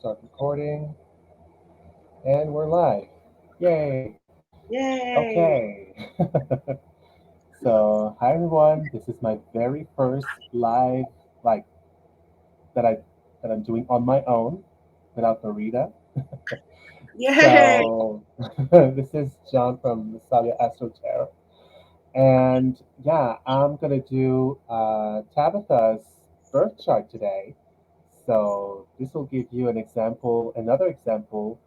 start recording, and we're live. Yay! Yay! Okay. So, hi everyone. This is my very first live, like that I that I'm doing on my own without Marita. Yay! So, this is John from the Astro, and yeah, I'm gonna do Tabitha's birth chart today. So this will give you another example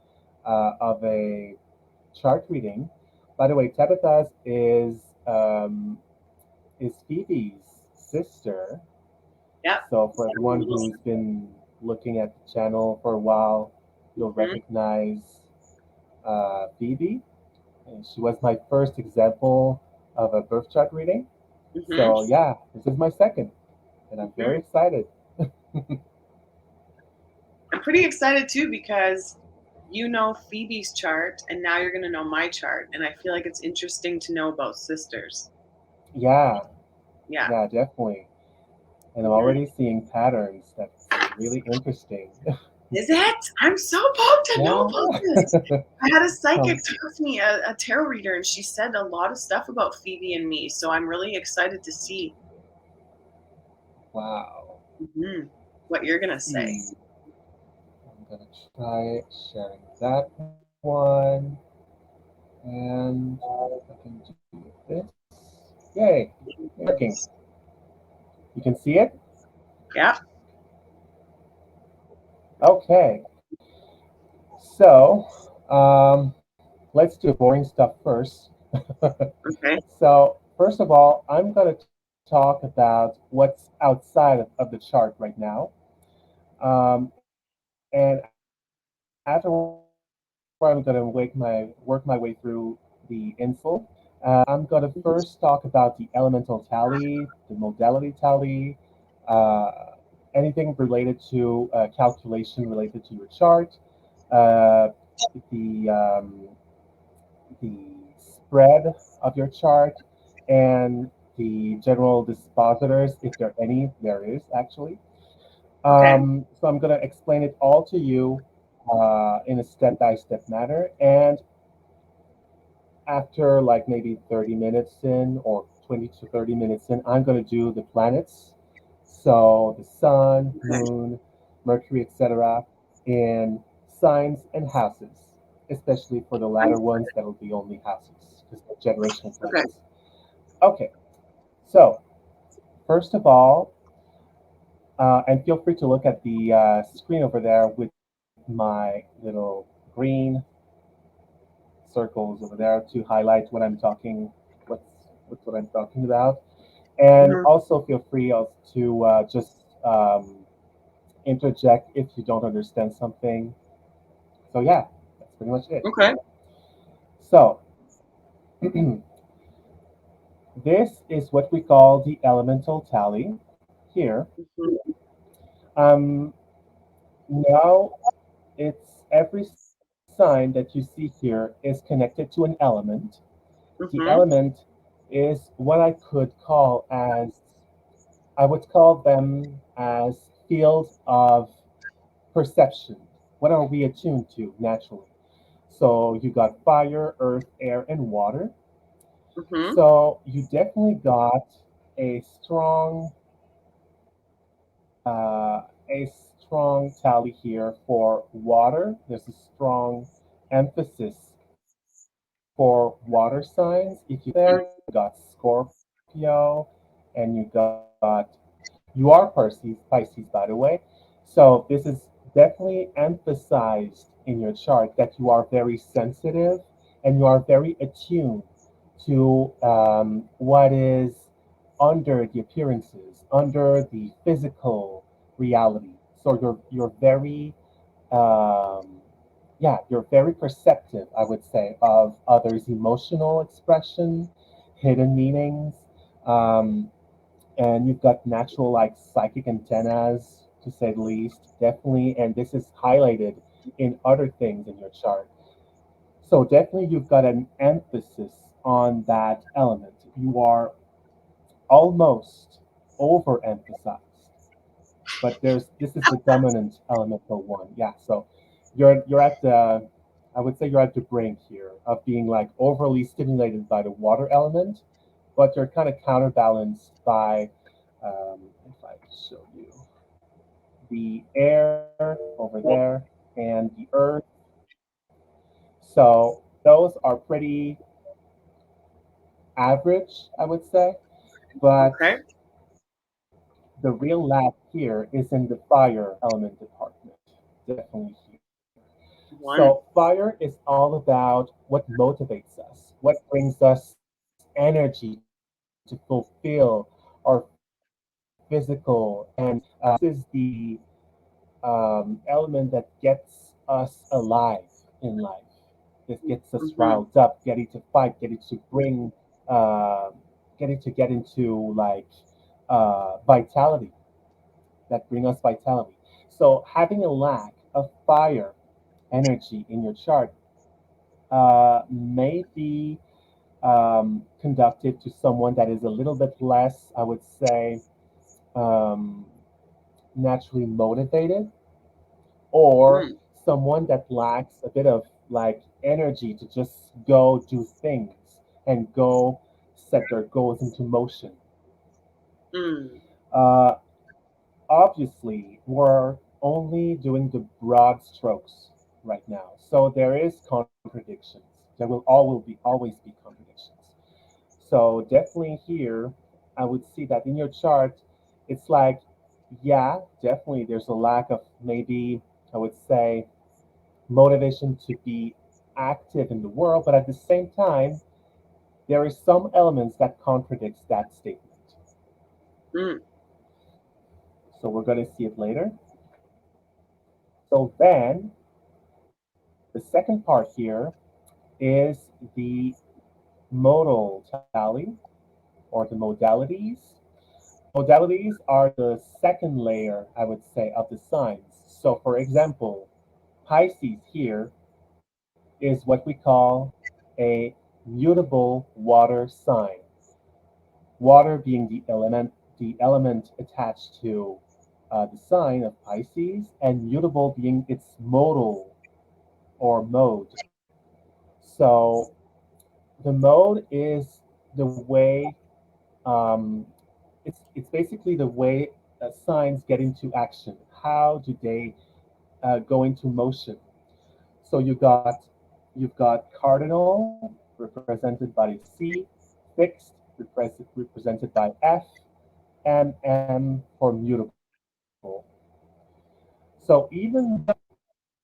of a chart reading. By the way, Tabitha's is Phoebe's sister. Yep. So for everyone who's been looking at the channel for a while, you'll hmm recognize Phoebe. And she was my first example of a birth chart reading. hmm So yeah, this is my second, and I'm very hmm excited. I'm pretty excited too because you know Phoebe's chart and now you're going to know my chart. And I feel like it's interesting to know about sisters. Yeah, Yeah. yeah, definitely. And I'm hmm already seeing patterns. That's really interesting. Is it? I'm so pumped to know Yeah. about this. I had a psychic um, talk with me, a tarot reader, and she said a lot of stuff about Phoebe and me. So I'm really excited to see wow. hmm what you're going to Let's say. see. I'm gonna try sharing that one, and I can do this. Yay! Working. You can see it. Yeah. Okay. So, let's do the boring stuff first. Okay. So, first of all, I'm going to talk about what's outside of the chart right now. And afterward, I'm going to work my way through the info. I'm going to first talk about the elemental tally, the modality tally, uh, anything related to calculation related to your chart, uh, the the spread of your chart, and the general dispositors, if there are any, there is actually. Okay. So I'm going to explain it all to you in a step-by-step manner. And after like maybe 30 minutes in or 20 to 30 minutes in, I'm going to do the planets. So the sun, Okay. moon, Mercury, etc. in signs and houses, especially for the latter ones, that'll be only houses because they're generational Okay. planets. Okay, so first of all, and feel free to look at the screen over there with my little green circles over there to highlight what I'm talking, what's what I'm talking about. And hmm also feel free to just interject if you don't understand something. So yeah, that's pretty much it. Okay. So this is what we call the elemental tally here. hmm Um, Now it's every sign that you see here is connected to an element. The hmm element is what I would call them as fields of perception. What are we attuned to naturally? So you got fire, earth, air, and water. hmm So you definitely got a strong a strong tally here for water. There's a strong emphasis for water signs. If you there, you got Scorpio, and you are Pisces, by the way. So this is definitely emphasized in your chart that you are very sensitive and you are very attuned to what is under the appearances, under the physical reality. So you're very um, yeah, you're very perceptive, I would say, of others' emotional expression, hidden meanings, um, and you've got natural like psychic antennas, to say the least, definitely. And this is highlighted in other things in your chart. So definitely, you've got an emphasis on that element. You are almost overemphasized. but there's this is the dominant elemental one. Yeah, so you're at the I would say you're at the brink here of being like overly stimulated by the water element, but you're kind of counterbalanced by if I show you the air over there and the earth. So those are pretty average, I would say, but Okay. the real lack here is in the fire element department. Definitely here. So One. fire is all about what motivates us, what brings us energy to fulfill our physical and this is the element that gets us alive in life. This gets us Mm-hmm. riled up, getting to fight, getting to bring, uh, getting to get into like vitality that bring us vitality. So having a lack of fire energy in your chart may be conductive to someone that is a little bit less, I would say, um, naturally motivated, or Mm. someone that lacks a bit of like energy to just go do things and go set their goals into motion. Mm. Uh, Obviously, we're only doing the broad strokes right now, so there is contradictions. There will always be contradictions. So definitely here, I would see that in your chart, it's like, yeah, definitely there's a lack of maybe I would say motivation to be active in the world, but at the same time, there is some elements that contradicts that statement. Mm. So we're going to see it later. So then the second part here is the modal tally or the modalities. Modalities are the second layer, I would say, of the signs. So, for example, Pisces here is what we call a mutable water sign. Water being the element attached to the sign of Pisces, and mutable being its modal or mode. So, the mode is the way it's basically the way signs get into action. How do they go into motion? So you've got cardinal represented by C, fixed represented by F, and M for mutable. So even though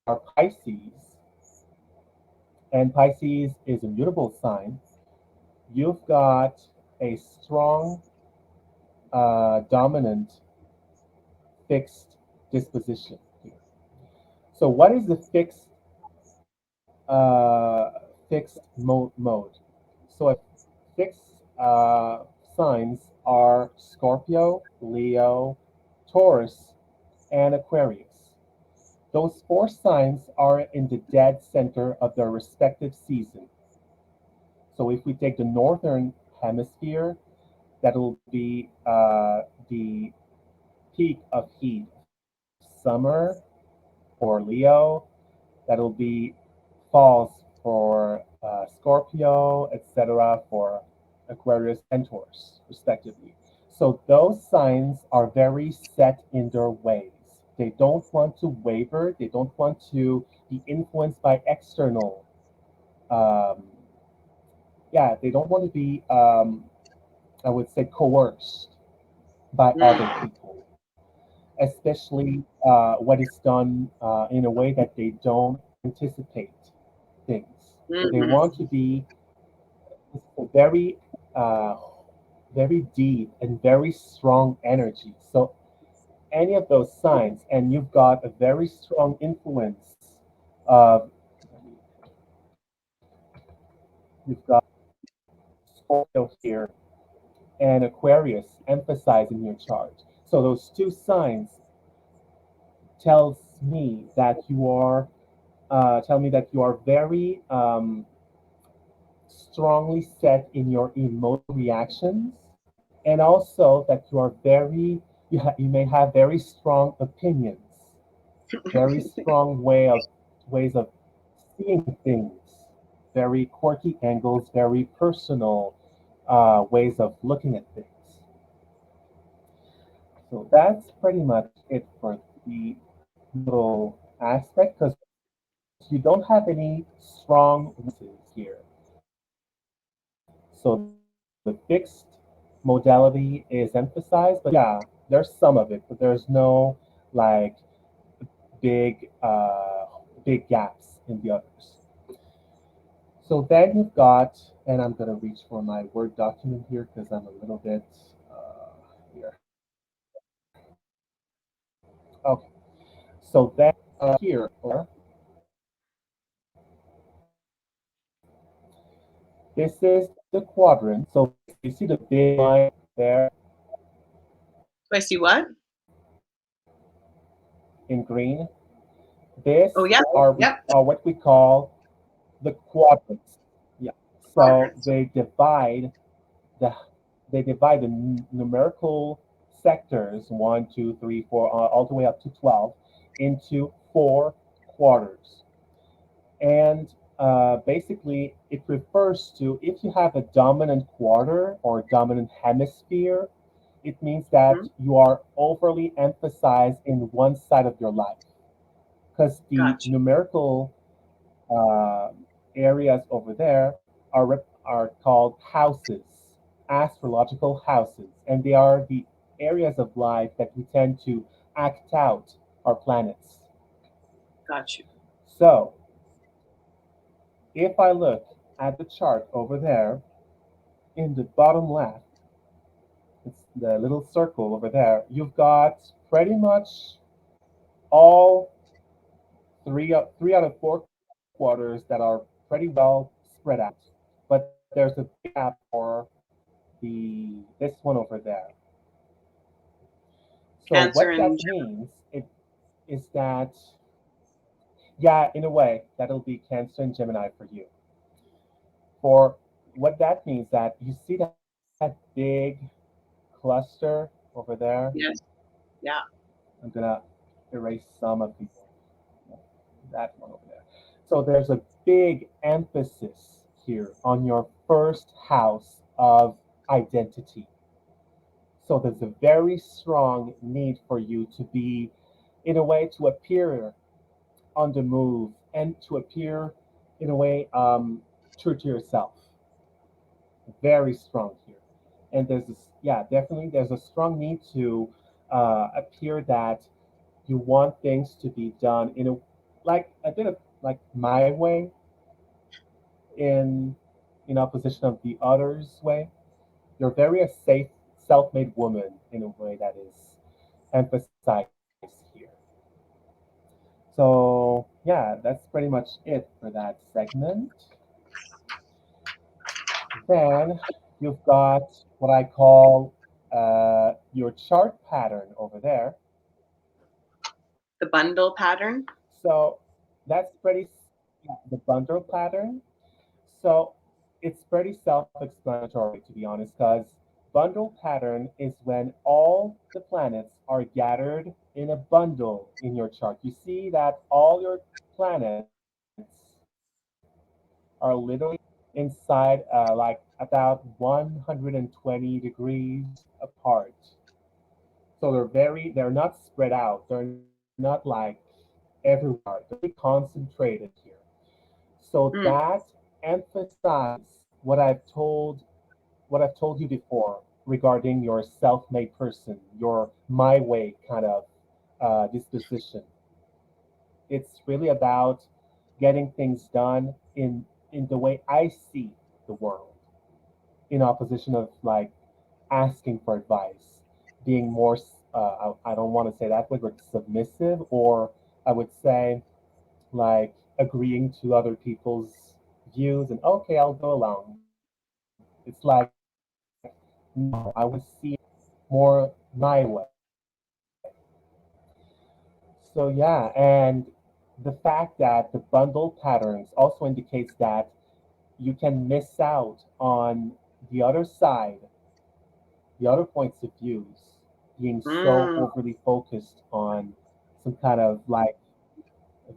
are Pisces and Pisces is a mutable sign, you've got a strong dominant fixed disposition here. So what is the fixed mode? So fixed signs are Scorpio, Leo, Taurus, and Aquarius. Those four signs are in the dead center of their respective season. So if we take the northern hemisphere, that'll be the peak of heat, summer for Leo, that'll be falls for Scorpio, etc., for Aquarius and Taurus, respectively. So those signs are very set in their ways. They don't want to waver. They don't want to be influenced by external. Um, yeah, they don't want to be, I would say, coerced by other Mm. people, especially when it's done in a way that they don't anticipate things. They Mm-hmm. want to be very, uh, very deep and very strong energy. So any of those signs, and you've got a very strong influence of, you've got Scorpio here and Aquarius emphasized in your chart. So those two signs tells me that you are tell me that you are very strongly set in your emotional reactions, and also that you are very You may have very strong opinions, very strong ways of seeing things, very quirky angles, very personal ways of looking at things. So that's pretty much it for the middle aspect because you don't have any strong weaknesses here. So the fixed modality is emphasized, but yeah, there's some of it, but there's no like big gaps in the others. So then you've got, and I'm gonna reach for my Word document here because I'm a little bit here. Okay. So then here over there, this is the quadrant. So this, you see the big line there Do I see what? in green. This Oh, yeah. Yep. are what we call the quadrants. Yeah. So Quadrants. the they divide the numerical sectors 1, 2, 3, 4, all the way up to 12 into four quarters. And basically, it refers to if you have a dominant quarter or dominant hemisphere, it means Mhm. that you are overly emphasized in one side of your life. Because the Gotcha. numerical uh, areas over there are called houses, astrological houses, and they are the areas of life that we tend to act out our planets. Got you. So, if I look at the chart over there in the bottom left, it's the little circle over there, you've got pretty much all three out of four quarters that are pretty well spread out. But there's a big gap for the this one over there. So Cancer what and that means it is that yeah, in a way, that'll be Cancer and Gemini for you. For what that means that you see that big cluster over there. yes. Yeah. I'm gonna erase some of the that one over there. So there's a big emphasis here on your first house of identity. So there's a very strong need for you to be, in a way, to appear on the move and to appear, in a way, true to yourself. Very strong here. And there's this, yeah, definitely, there's a strong need to appear that you want things to be done in like a bit of like my way in in opposition of the others way. You're very a safe self-made woman in a way that is emphasized here. So yeah, that's pretty much it for that segment. Then you've got what I call your chart pattern over there. The bundle pattern. So that's pretty yeah, the bundle pattern. So it's pretty self-explanatory to be honest, because bundle pattern is when all the planets are gathered in a bundle in your chart. You see that all your planets are literally inside like about 120 degrees apart. So they're not spread out. They're not like everywhere. They're really concentrated here. So Mm. that emphasizes what I've told you before regarding your self-made person, your my way kind of disposition. It's really about getting things done in the way I see the world, in opposition of like asking for advice, being more. I don't want to say that word, but submissive, or I would say like agreeing to other people's views and okay, I'll go along. It's like, no, I want to see it more my way. So yeah, and the fact that the bundle patterns also indicates that you can miss out on the other side, the other points of views. being so Mm, overly focused on some kind of like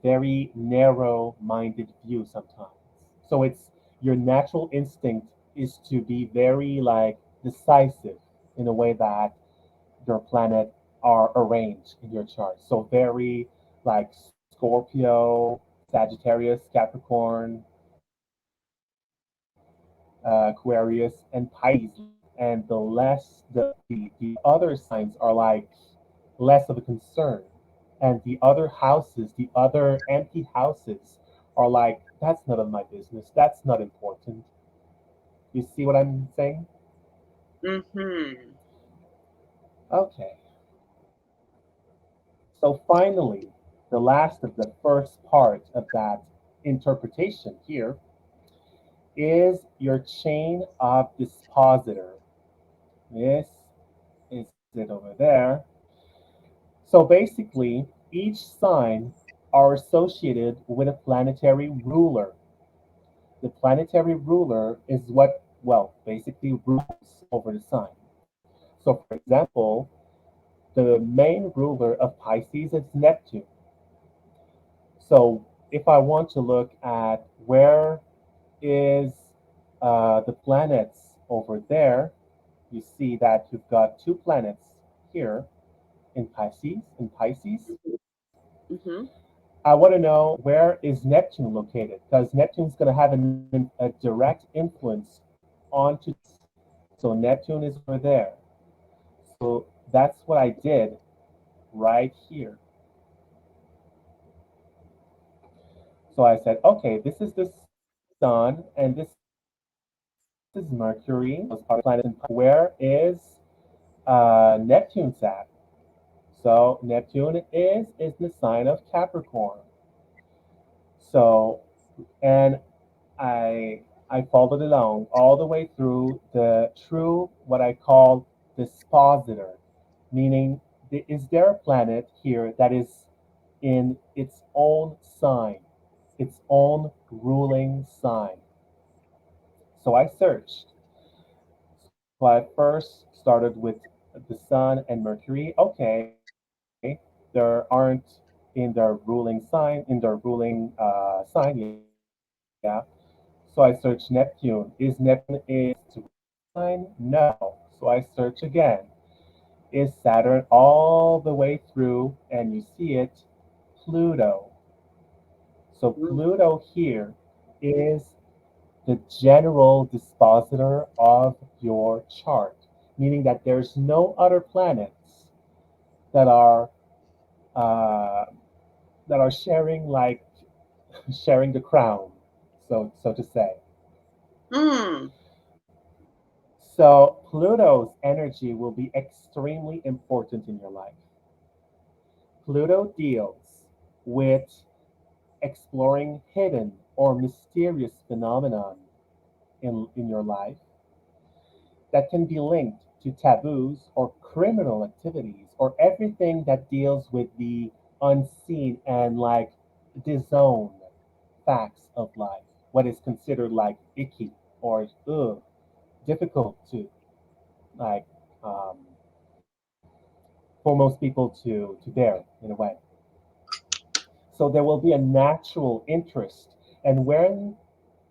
very narrow minded view sometimes. So it's your natural instinct is to be very like decisive in a way that your planet are arranged in your chart. So very like Scorpio, Sagittarius, Capricorn, Aquarius, and Pisces. And the other signs are like less of a concern. And the other houses, the other empty houses, are like, that's none of my business. That's not important. You see what I'm saying? mm-hmm. Okay. So finally, the last of the first part of that interpretation here is your chain of dispositor. This is it over there. So basically, each sign are associated with a planetary ruler. The planetary ruler is what, well, basically rules over the sign. So, for example, the main ruler of Pisces is Neptune. So, if I want to look at where is the planets over there, you see that you've got two planets here in Pisces. Mm-hmm. I want to know where is Neptune located because Neptune's going to have a direct influence onto this. So Neptune is over there. So that's what I did right here. So I said, okay, this is the sun and this is Mercury. Those are the planets in where is Neptune's at? So Neptune is the sign of Capricorn. So and I followed along all the way through the true what I call dispositor, meaning is there a planet here that is in its own sign, its own ruling sign? So I searched. So I first started with the Sun and Mercury. Okay, there aren't in their ruling sign, in their ruling sign, yeah. So I searched Neptune. Is Neptune is ruling sign? No. So I search again. Is Saturn all the way through, and you see it, Pluto. So Mm, Pluto here is the general dispositor of your chart, meaning that there's no other planets that are uh, that are sharing like sharing the crown, so to say. mm, So Pluto's energy will be extremely important in your life. Pluto deals with exploring hidden or mysterious phenomenon in your life that can be linked to taboos or criminal activities or everything that deals with the unseen and like disowned facts of life, what is considered like icky or difficult to like um, for most people to bear in a way. So there will be a natural interest, and when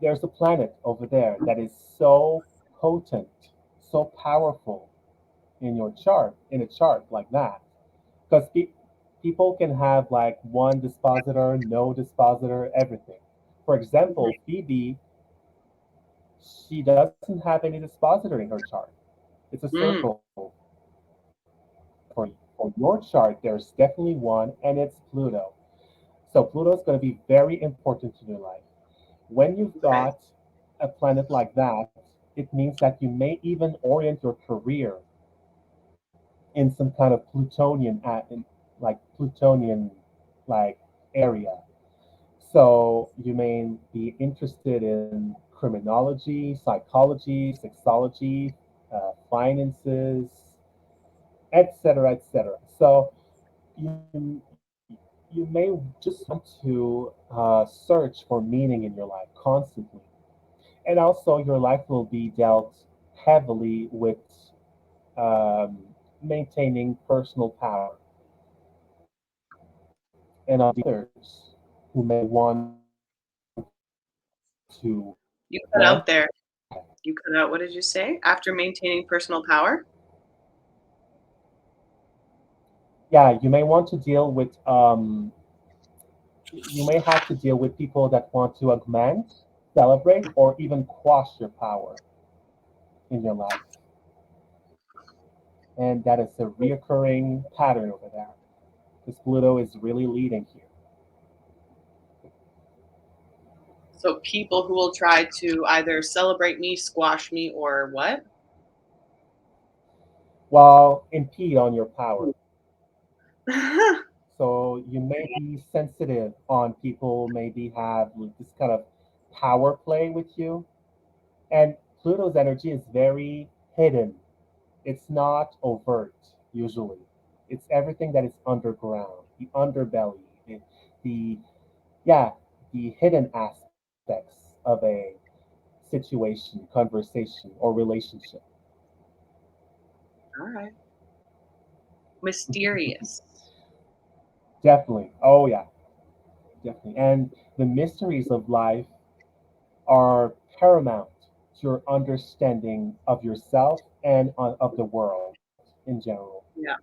there's a planet over there that is so potent, so powerful in your chart, in a chart like that, because people can have like one dispositor, no dispositor, everything. For mhm, example, Phoebe, she doesn't have any dispositor in her chart. It's a mm. circle. For your chart, there's definitely one, and it's Pluto. So Pluto is going to be very important in your life. When you've Okay. got a planet like that, it means that you may even orient your career in some kind of like Plutonian like area. So you may be interested in criminology, psychology, sexology, finances, etc., etc. So you may just want to search for meaning in your life constantly, and also your life will be dealt heavily with maintaining personal power. And on the others who may want to You cut want out there. You cut out. What did you say? After maintaining personal power? yeah, you may want to deal with you may have to deal with people that want to augment, celebrate, or even quash your power in your life. And that is a reoccurring pattern over there. Because Pluto is really leading here. So people who will try to either celebrate me, squash me, or what? While impede on your power. So you may be sensitive on people maybe have this kind of power play with you. And Pluto's energy is very hidden. It's not overt usually. It's everything that is underground, the underbelly, the yeah, the hidden aspects of a situation, conversation, or relationship. All right. Mysterious. Definitely. Oh yeah, definitely. And the mysteries of life are paramount to your understanding of yourself and of the world in general. Yeah.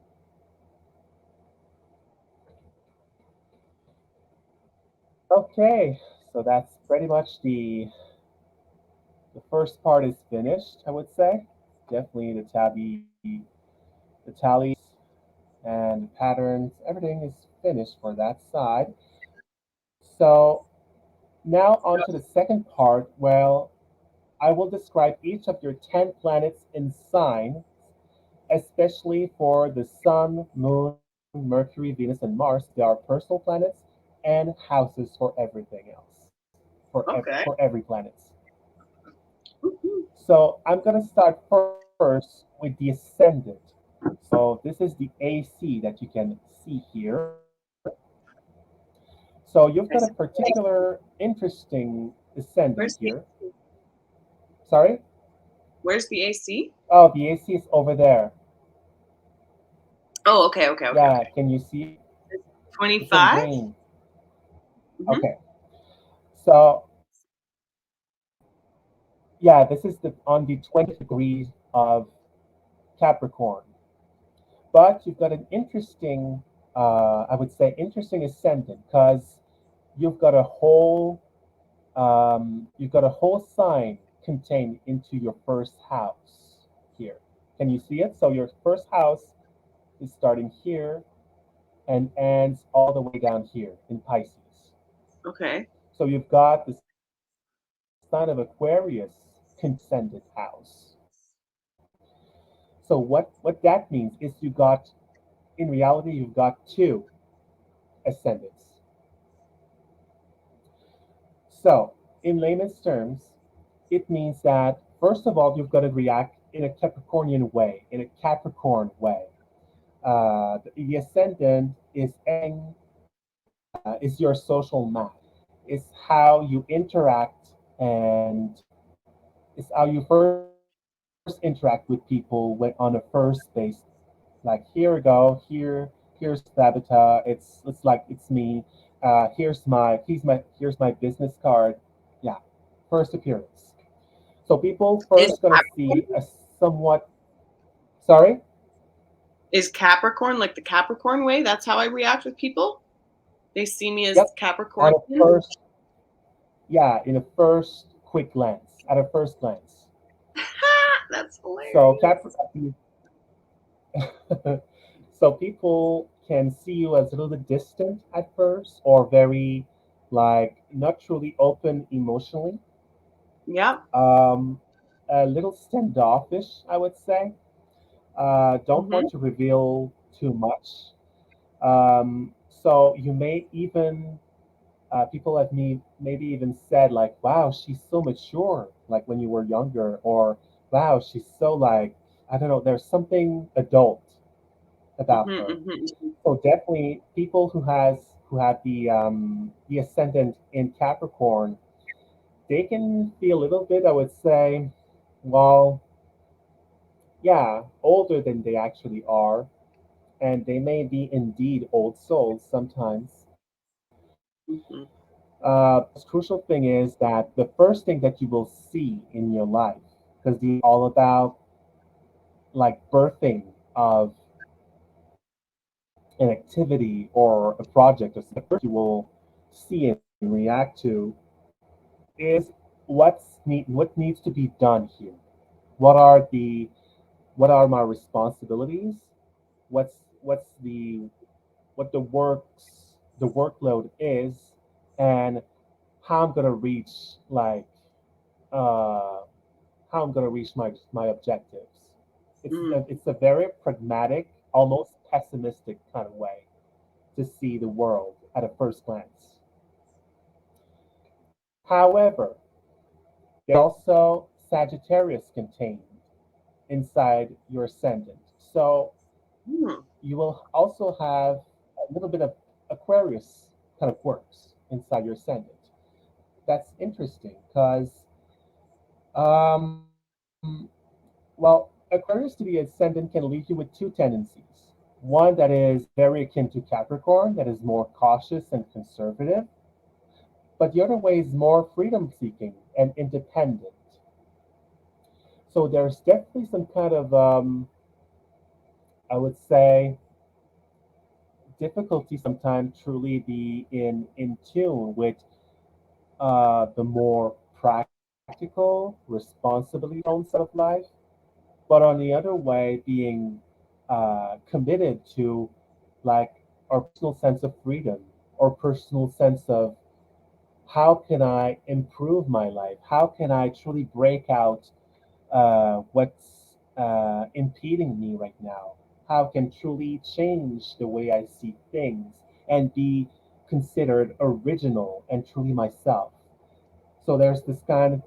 Okay, so that's pretty much the first part is finished, I would say. Definitely the tallies and the patterns, everything is finished for that side. So now on to the second part. Well, I will describe each of your 10 planets in signs, especially for the Sun, Moon, Mercury, Venus, and Mars. They are personal planets and houses for everything else, for Okay. every planet. Woo-hoo. So I'm going to start first with the ascendant. So this is the AC that you can see here. So you've got a I see. particular interesting ascendant Where's here. the Sorry? Where's the AC? Oh, the AC is over there. Oh, okay, okay, okay, Yeah, okay. can you see it? It's in 25? green. Mm-hmm. Okay. So yeah, this is on the 20th degree of Capricorn. But you've got an interesting, I would say, interesting ascendant because you've got a whole, you've got a whole sign contained into your first house here. Can you see it? So your first house is starting here and ends all the way down here in Pisces. Okay. So you've got the sign of Aquarius contained in your ascended house. So what that means is you got in reality you've got two ascendants. So in layman's terms, it means that first of all you've got to react in a Capricornian way, in a Capricorn way. The ascendant is everything, is your social map. It's how you interact and it's how you first interact with people when on a first base. Like here we go, here's Tabitha. It's like it's me. Here's my business card. Yeah, first appearance. So people first Is gonna see a somewhat. Sorry. is Capricorn like the Capricorn way? That's how I react with people. They see me as Yep. Capricorn. At a first, yeah, in a first quick glance, at a first glance. That's So hilarious. so people can see you as a little bit distant at first, or very, like, not truly open emotionally. Yep. Um, a little standoffish, I would say. Don't Mm-hmm. want to reveal too much. So you may even people have maybe even said like, "Wow, she's so mature," like when you were younger, or "Wow, she's so like I don't know." There's something adult about Mm-hmm. her. Mm-hmm. So definitely, people who have the ascendant in Capricorn, they can be a little bit, I would say, well, yeah, older than they actually are, and they may be indeed old souls sometimes. Hmm. The most crucial thing is that the first thing that you will see in your life, because these are all about like birthing of an activity or a project or something, the first thing you will see and react to is what needs to be done here. What are the what are my responsibilities? What's what the workload is, and how I'm gonna reach like uh, how I'm gonna reach my objectives. Mm. It's a very pragmatic, almost pessimistic kind of way to see the world at a first glance. However, there's also Sagittarius contained inside your ascendant. So Mm. you will also have a little bit of Aquarius kind of works inside your ascendant. That's interesting because, well, Aquarius to be ascendant can leave you with two tendencies. One that is very akin to Capricorn, that is more cautious and conservative, but the other way is more freedom seeking and independent. So there's definitely some kind of, I would say, difficulty sometimes truly be in tune with the more practical, responsibly owned side of life, but on the other way, being committed to like our personal sense of freedom or personal sense of how can I improve my life? How can I truly break out what's impeding me right now? How can truly change the way I see things and be considered original and truly myself? So there's this kind of,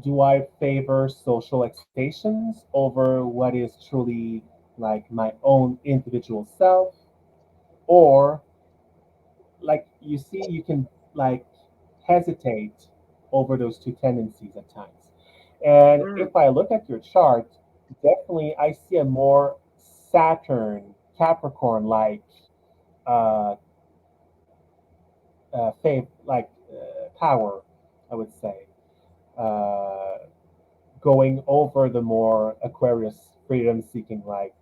do I favor social expectations over what is truly like my own individual self? Or like you see, you can like hesitate over those two tendencies at times. And Mm. if I look at your chart, definitely I see a more Saturn, Capricorn like uh, power, I would say. Uh, Going over the more Aquarius freedom seeking like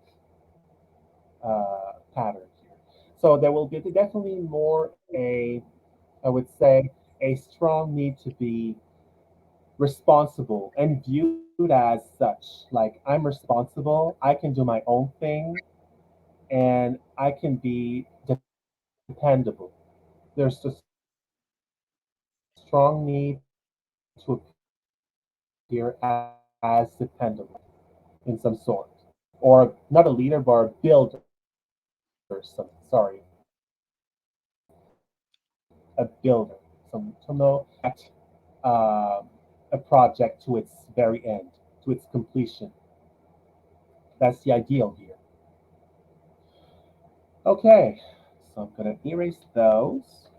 pattern here. So there will be definitely more I would say, a strong need to be responsible and viewed as such. Like I'm responsible, I can do my own thing, and I can be dependable. There's a strong need to appear as dependable in some sort, or not a leader, but a builder. Sorry, a builder. Someone to take uh, a project to its very end, to its completion. That's the ideal here. Okay, so I'm going to erase those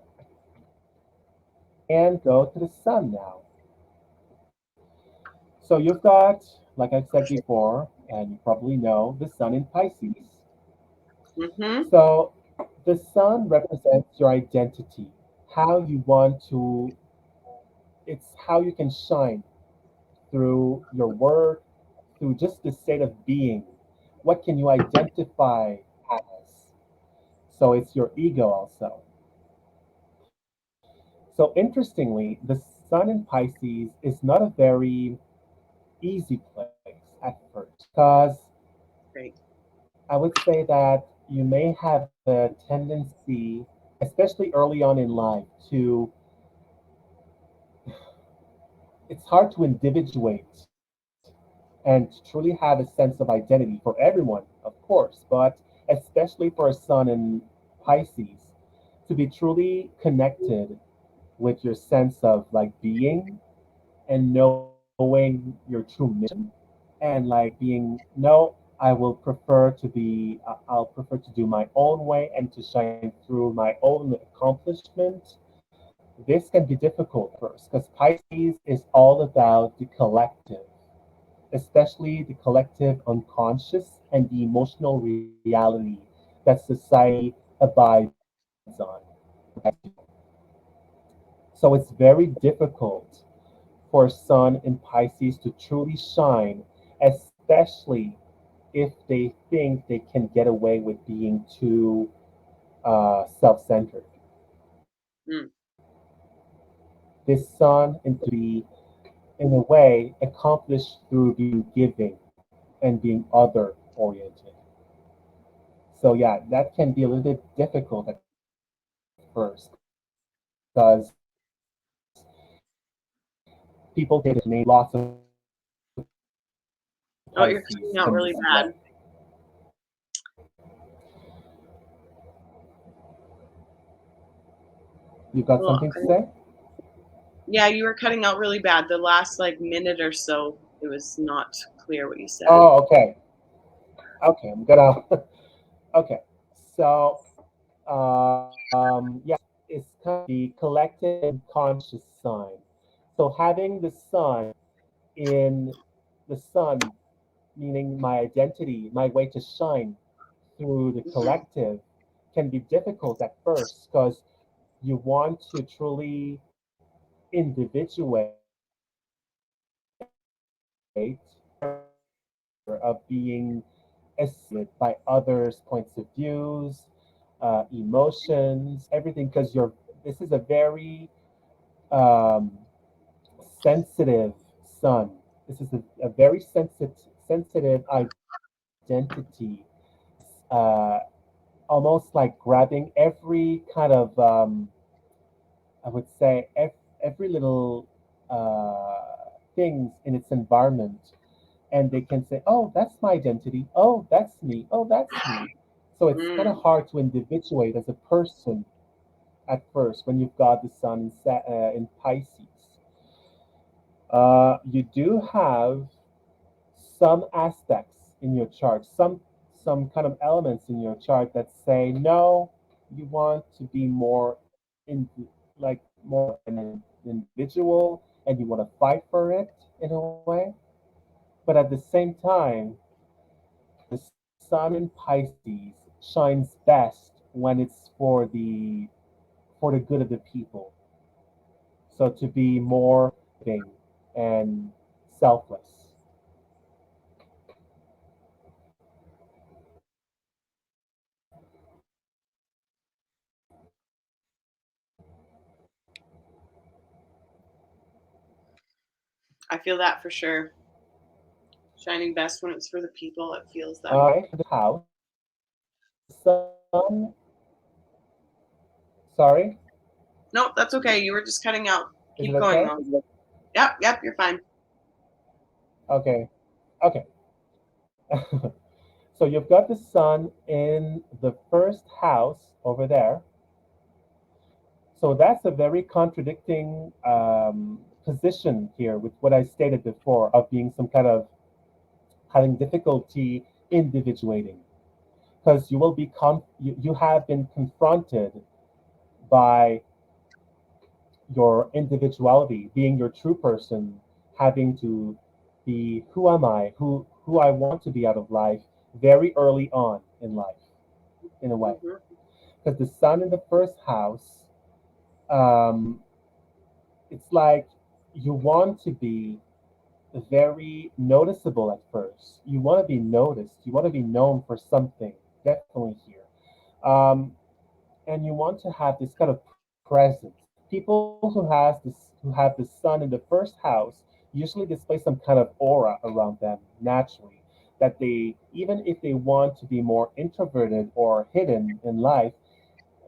and go to the sun now. So you've got, like I said before, and you probably know, the sun in Pisces. Mm-hmm. So the sun represents your identity, how you want to, it's how you can shine through your work, through just the state of being. What can you identify as? So it's your ego also. So interestingly, the sun in Pisces is not a very easy place at first because Great. I would say that you may have a tendency, especially early on in life, to it's hard to individuate and truly have a sense of identity for everyone, of course, but especially for a sun in Pisces, to be truly connected with your sense of like being and knowing your true mission and like being no, I will prefer to be I'll prefer to do my own way and to shine through my own accomplishment. This can be difficult first because Pisces is all about the collective. especially the collective unconscious and the emotional reality that society abides on. So it's very difficult for Sun in Pisces to truly shine, especially if they think they can get away with being too self centered. Mm. This Sun into be, in a way, accomplished through being giving and being other oriented. So, yeah, that can be a little bit difficult at first because people take advantage of lots of Pisces Oh, you're in cutting this out way. really bad. You got Well, something to say? yeah, you were cutting out really bad. The last like minute or so, it was not clear what you said. Oh, okay. Okay, I'm gonna. Okay, so yes, it's kind of the collective unconscious sign. So having the sun in the sun, meaning my identity, my way to shine through the Hmm. collective, can be difficult at first because you want to truly individuate of being by others' points of views, emotions, everything. Because you're this is a very um, sensitive son. This is a very sensitive identity. Almost like grabbing every kind of I would say every little things in its environment, and they can say, "Oh, that's my identity. Oh, that's me. Oh, that's me." So it's kind of Mm. hard to individuate as a person at first when you've got the sun in Pisces. You do have some aspects in your chart, some kind of elements in your chart that say no, you want to be more in like more of an individual and you want to fight for it in a way. But at the same time, the sun in Pisces shines best when it's for the good of the people. So to be more giving and selfless. I feel that for sure. Shining best when it's for the people. It feels that. The house, the sun. Sorry, No, that's okay. You were just cutting out. is it Keep going okay? though. Yep, yep, you're fine. Okay, okay. So you've got the sun in the first house over there. So that's a very contradicting position here with what I stated before of being some kind of having difficulty individuating because you have been confronted by your individuality, being your true person, having to be who am I, who I want to be out of life very early on in life, in a way. Hmm. Because the sun in the first house, um, it's like you want to be very noticeable at first. You want to be noticed. You want to be known for something, definitely here. Um, and you want to have this kind of presence. People who have the sun in the first house usually display some kind of aura around them naturally. That they even if they want to be more introverted or hidden in life,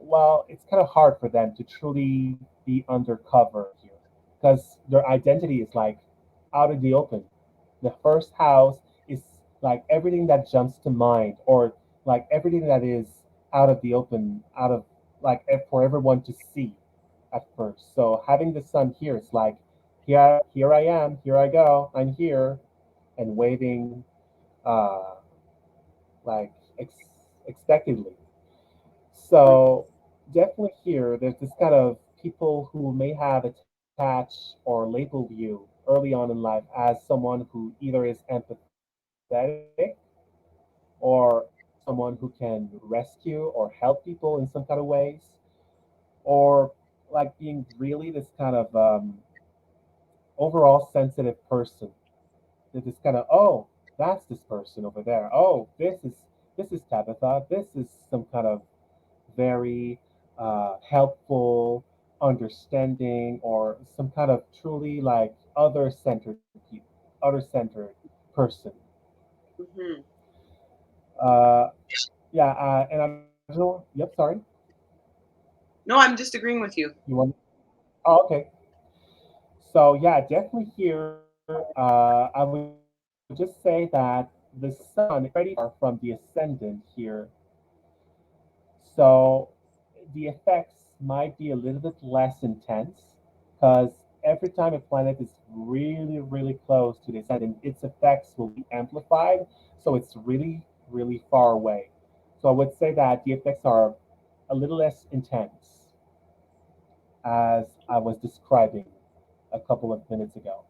well, it's kind of hard for them to truly be undercover here because their identity is like out in the open. The first house is like everything that jumps to mind, or like everything that is out of the open, out of like for everyone to see at first. So having the sun here is like, here I am, here I go, I'm here, and waving, uh, like expectedly. So definitely here, there's this kind of people who may have attached or labeled you early on in life as someone who either is empathetic or someone who can rescue or help people in some kind of ways, or like being really this kind of overall sensitive person. That is kind of, oh, that's this person over there. Oh, this is Tabitha. This is some kind of very helpful, understanding, or some kind of truly like other centered person. Hmm. Uh, yeah, and I don't. Yep, sorry. No, I'm just agreeing with you. You want? Oh, okay. So yeah, definitely here. I would just say that the sun is pretty far from the ascendant here, so the effects might be a little bit less intense because every time a planet is really, really close to the ascendant, its effects will be amplified. So it's really, really far away. So I would say that the effects are a little less intense as I was describing a couple of minutes ago.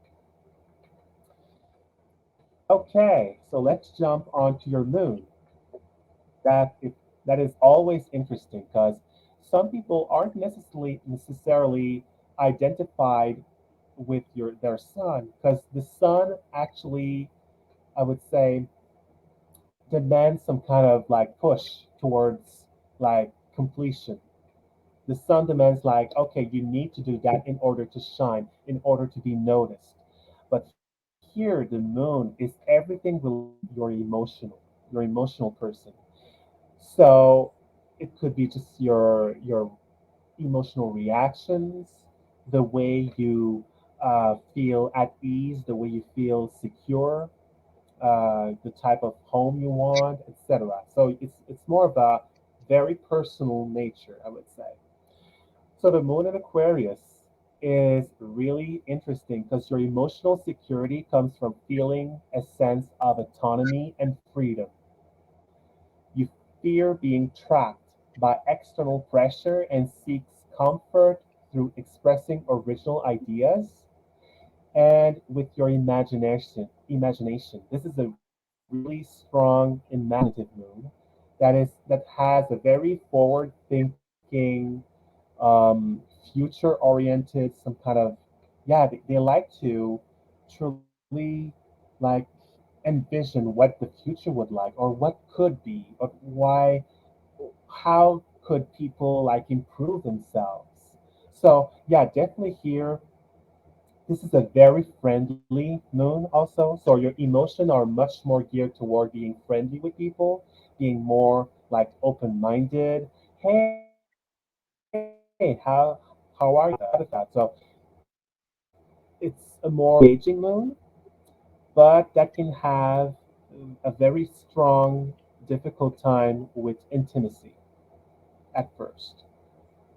Okay, so let's jump onto your moon. That if, that is always interesting because some people aren't necessarily identified with their sun because the sun actually, I would say, demands some kind of like push towards like completion. The sun demands like, okay, you need to do that in order to shine, in order to be noticed. But here, the moon is everything related to your emotional person. So it could be just your emotional reactions, the way you feel at ease, the way you feel secure, the type of home you want, etc. So it's more of a very personal nature, I would say. So the moon in Aquarius is really interesting because your emotional security comes from feeling a sense of autonomy and freedom. You fear being trapped by external pressure and seeks comfort through expressing original ideas and with your imagination. This is a really strong imaginative moon that has a very forward thinking, future oriented, some kind of, yeah, they like to truly like envision what the future would like or what could be or why, how could people like improve themselves. So yeah, definitely here this is a very friendly moon also. So your emotions are much more geared toward being friendly with people, being more like open-minded. Hey, how are you? That of that. So it's a more engaging moon, but that can have a very strong, difficult time with intimacy at first,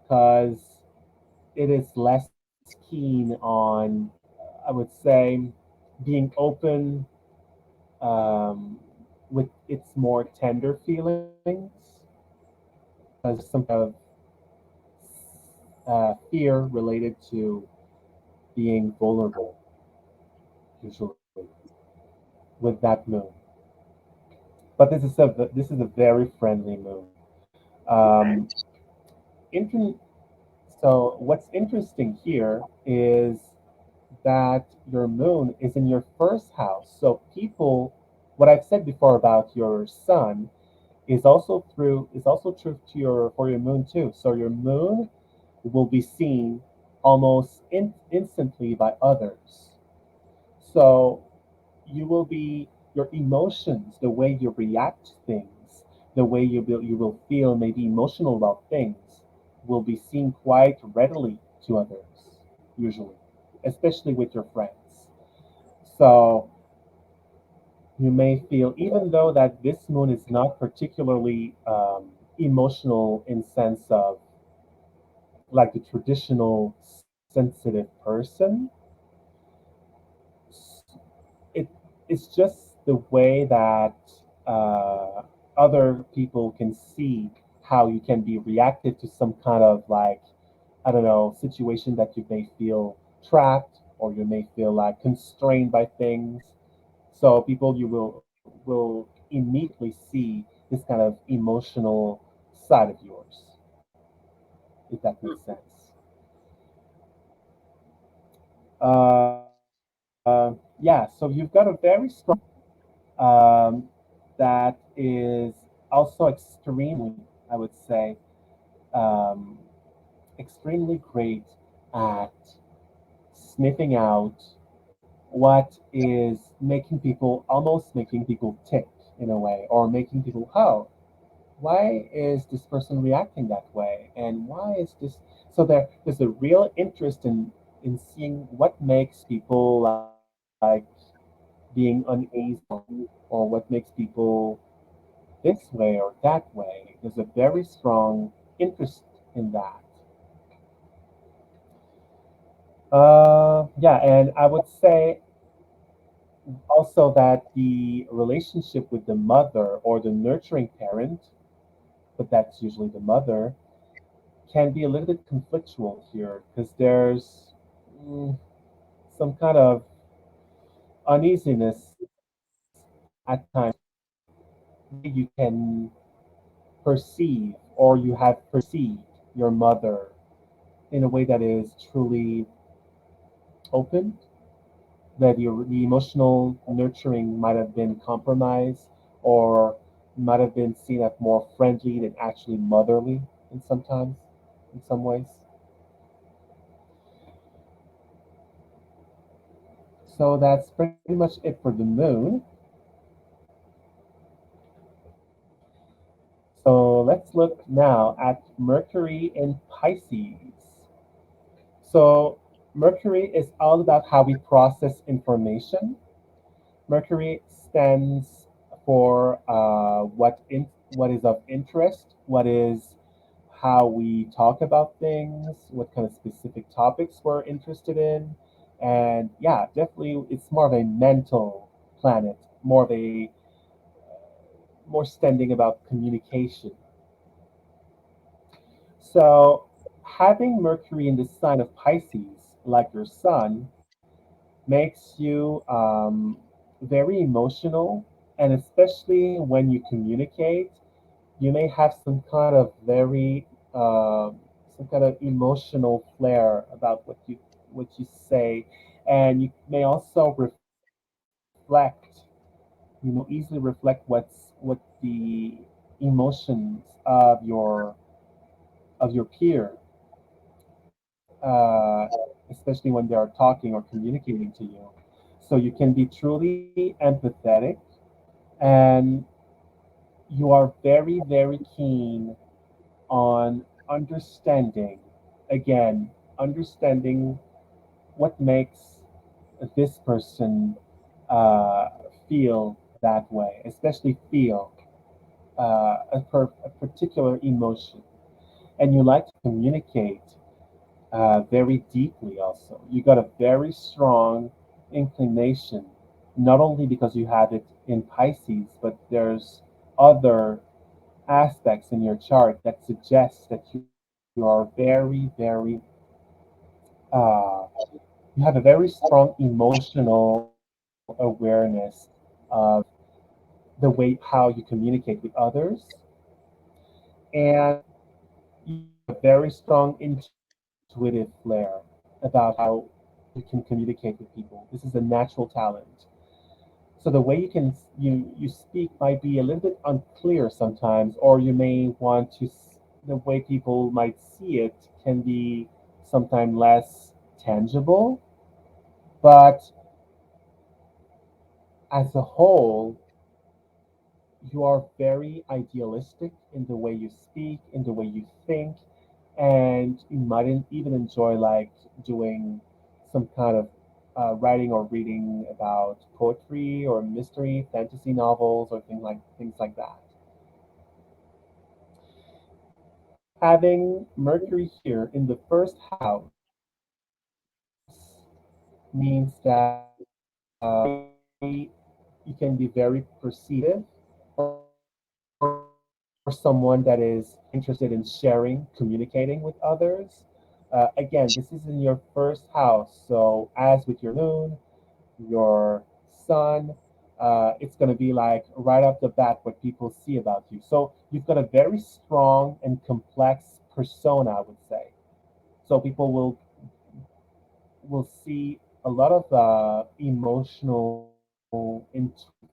because it is less keen on, I would say, being open um, with its more tender feelings, because there's some kind of fear related to being vulnerable, usually with that moon. But this is a very friendly moon. Okay. Um, inter- so what's interesting here is that your moon is in your first house. So people, what I've said before about your sun is also true to your for your moon too. So your moon will be seen almost instantly by others. So you will be your emotions, the way you react to things, the way you will feel maybe emotional about things, will be seen quite readily to others, usually, especially with your friends. So you may feel, even though that this moon is not particularly emotional in sense of like the traditional sensitive person, it it's just the way that uh, other people can see how you can be reactive to some kind of like, I don't know, situation that you may feel trapped or you may feel like constrained by things. So people you will immediately see this kind of emotional side of yours, if that makes sense. Yeah, so you've got a very strong um, that is also extremely, I would say, um, extremely great at sniffing out what is making people, almost making people tick in a way, or making people, oh, why is this person reacting that way? And why is this? So there's a real interest in seeing what makes people like being uneasy, or what makes people this way or that way. There's a very strong interest in that. Yeah, and I would say also that the relationship with the mother or the nurturing parent, but that's usually the mother, can be a little bit conflictual here because there's some kind of uneasiness at times the way you can perceive or you have perceived your mother in a way that is truly open, that the emotional nurturing might have been compromised or might have been seen as more friendly than actually motherly in sometimes, in some ways. So that's pretty much it for the moon. So let's look now at Mercury in Pisces. So Mercury is all about how we process information. Mercury stands for what is of interest, what is how we talk about things, what kind of specific topics we're interested in, and yeah, definitely it's more of a mental planet, more of a more standing about communication. So having Mercury in the sign of Pisces, like your sun, makes you very emotional, and especially when you communicate, you may have some kind of very some kind of emotional flair about what you say, and you may also reflect, easily reflect what the emotions of your peer, especially when they are talking or communicating to you. So you can be truly empathetic, and you are very, very keen on understanding, again, understanding what makes this person uh, feel that way, especially feel a particular emotion. And you like to communicate very deeply also. You got a very strong inclination, not only because you have it in Pisces, but there's other aspects in your chart that suggest that you are very, very, uh, you have a very strong emotional awareness of the way how you communicate with others, and you have a very strong intuitive flair about how you can communicate with people. This is a natural talent. So the way you speak might be a little bit unclear sometimes, or you may want to the way people might see it can be sometimes less tangible, but as a whole, you are very idealistic in the way you speak, in the way you think, and you might even enjoy like doing some kind of writing or reading about poetry or mystery, fantasy novels, or things like that. Having Mercury here in the first house means that you can be very perceiving or someone that is interested in sharing, communicating with others. Again, this is in your first house. So, as with your moon, your sun, it's going to be like right off the bat what people see about you. So, you've got a very strong and complex persona, I would say. So, people will see a lot of emotional intrigue,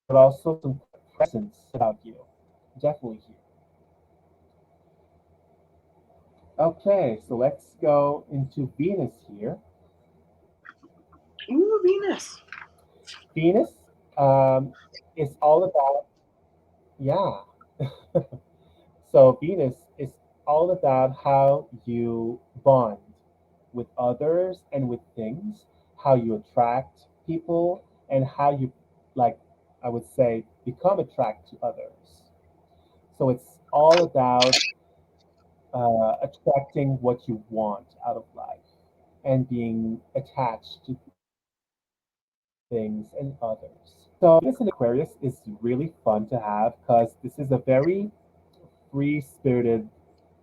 but also some presence about you. Definitely here. Okay, so let's go into Venus here. Ooh, Venus. Venus is all about, yeah. So Venus is all about how you bond with others and with things, how you attract people, and how you, like, I would say, become attracted to others. So it's all about attracting what you want out of life and being attached to things and others. So Venus in Aquarius is really fun to have because this is a very free spirited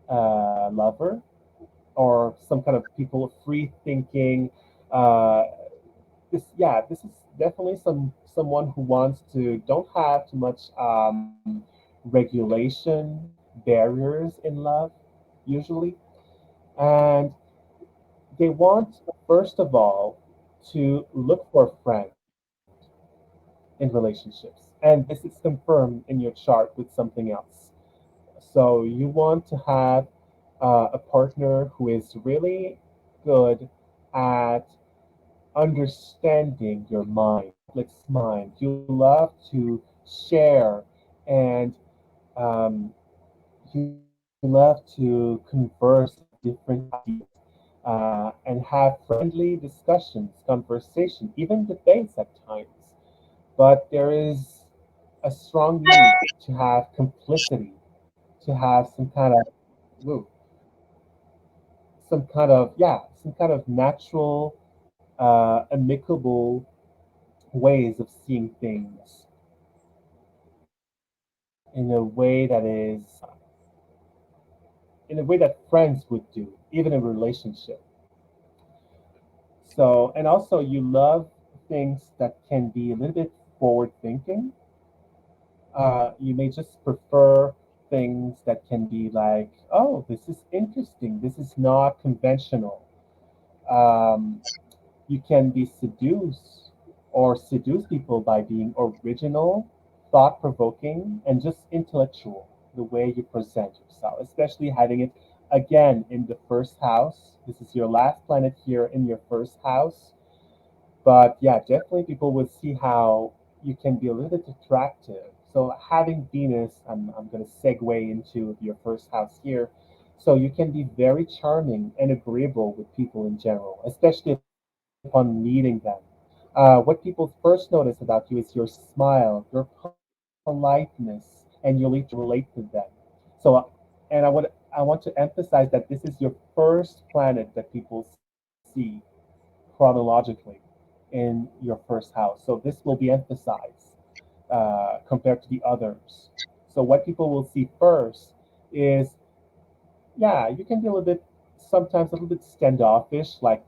lover or some kind of people free thinking. Uh, this is definitely someone who wants to don't have too much regulation barriers in love usually, and they want first of all to look for a friend in relationships, and this is confirmed in your chart with something else. So you want to have a partner who is really good at understanding your mind, complex mind. You love to share, and um, you love to converse about different ideas and have friendly discussions, conversation, even debates at times. But there is a strong need to have complicity, to have ooh, some kind of natural, amicable ways of seeing things in a way that is, in a way that friends would do, even in a relationship. So, and also you love things that can be a little bit forward thinking. You may just prefer things that can be like, oh, this is interesting. This is not conventional. Um, you can be seduced or seduce people by being original, thought provoking, and just intellectual, the way you present yourself, especially having it again in the first house. This is your last planet here in your first house. But yeah, definitely people would see how you can be a little bit attractive. So having Venus, I'm going to segue into your first house here. So you can be very charming and agreeable with people in general, especially upon meeting them. What people first notice about you is your smile, your politeness, and your ability to relate to them. So, and I want to emphasize that this is your first planet that people see chronologically in your first house. So this will be emphasized compared to the others. So what people will see first is, yeah, you can be a little bit, sometimes a little bit standoffish, like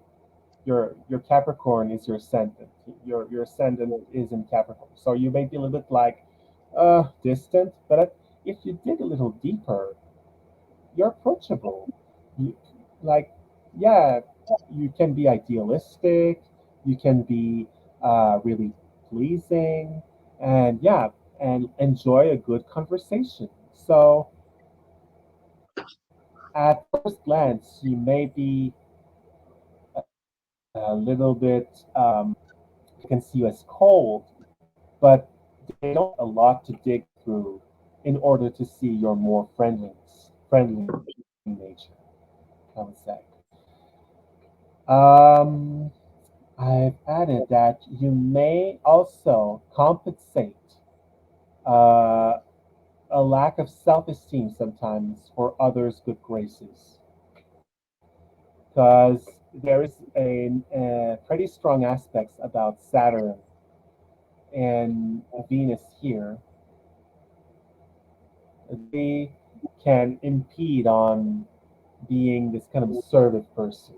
your Capricorn is your ascendant. Your ascendant is in Capricorn. So you may be a little bit like distant, but if you dig a little deeper, you're approachable. You, like, yeah, you can be idealistic, you can be really pleasing, and yeah, and enjoy a good conversation. So, at first glance, you may be a little bit, people can see you as cold, but they don't have a lot to dig through in order to see your more friendly nature, I would say. Um, I've added that you may also compensate uh, a lack of self esteem sometimes for others' good graces. Because there is a pretty strong aspects about Saturn and Venus here. They can impede on being this kind of assertive person.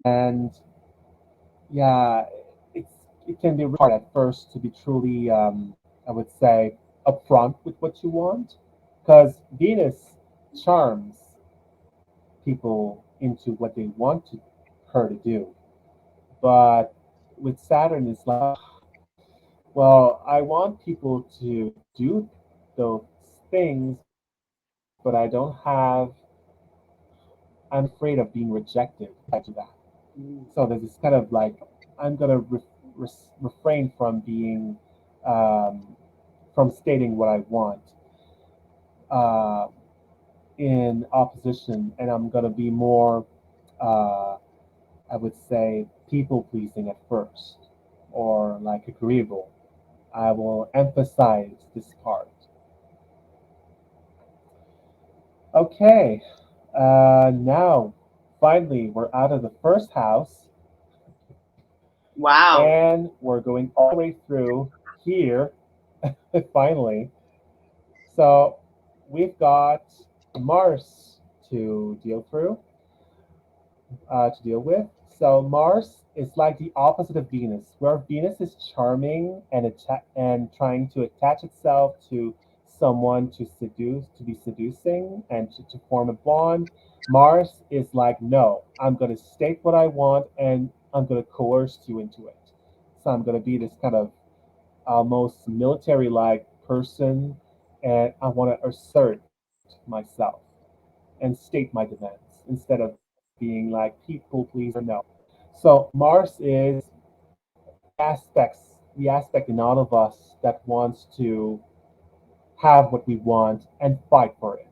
And yeah, it's it can be really hard at first to be truly, I would say, upfront with what you want, because Venus charms people into what they want her to do. But with Saturn, it's like, well, I want people to do those things, but I don't have, I'm afraid of being rejected if I do that. So there's this kind of like, I'm going to refrain from being, um, from stating what I want uh, in opposition, and I'm going to be more, uh, I would say, people pleasing at first, or like agreeable. I will emphasize this part. Okay, now finally we're out of the first house Wow. and we're going all the way through here finally. So we've got Mars to deal through, to deal with. So Mars is like the opposite of Venus, where Venus is charming and and trying to attach itself to someone to seduce, to be seducing and to form a bond. Mars is like, no, I'm going to state what I want and I'm going to coerce you into it. So I'm going to be this kind of almost military-like person, and I want to assert myself and state my demands instead of being like people pleaser. No. So Mars is the aspect in all of us that wants to have what we want and fight for it.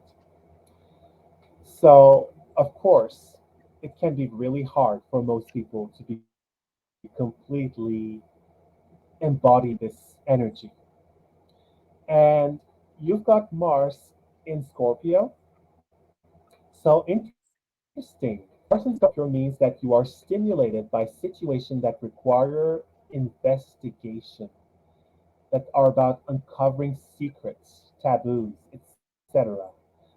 So of course, it can be really hard for most people to be completely embodying this energy. And you've got Mars in Scorpio. So interesting. Mars in Scorpio means that you are stimulated by situations that require investigation, that are about uncovering secrets, taboos, etc.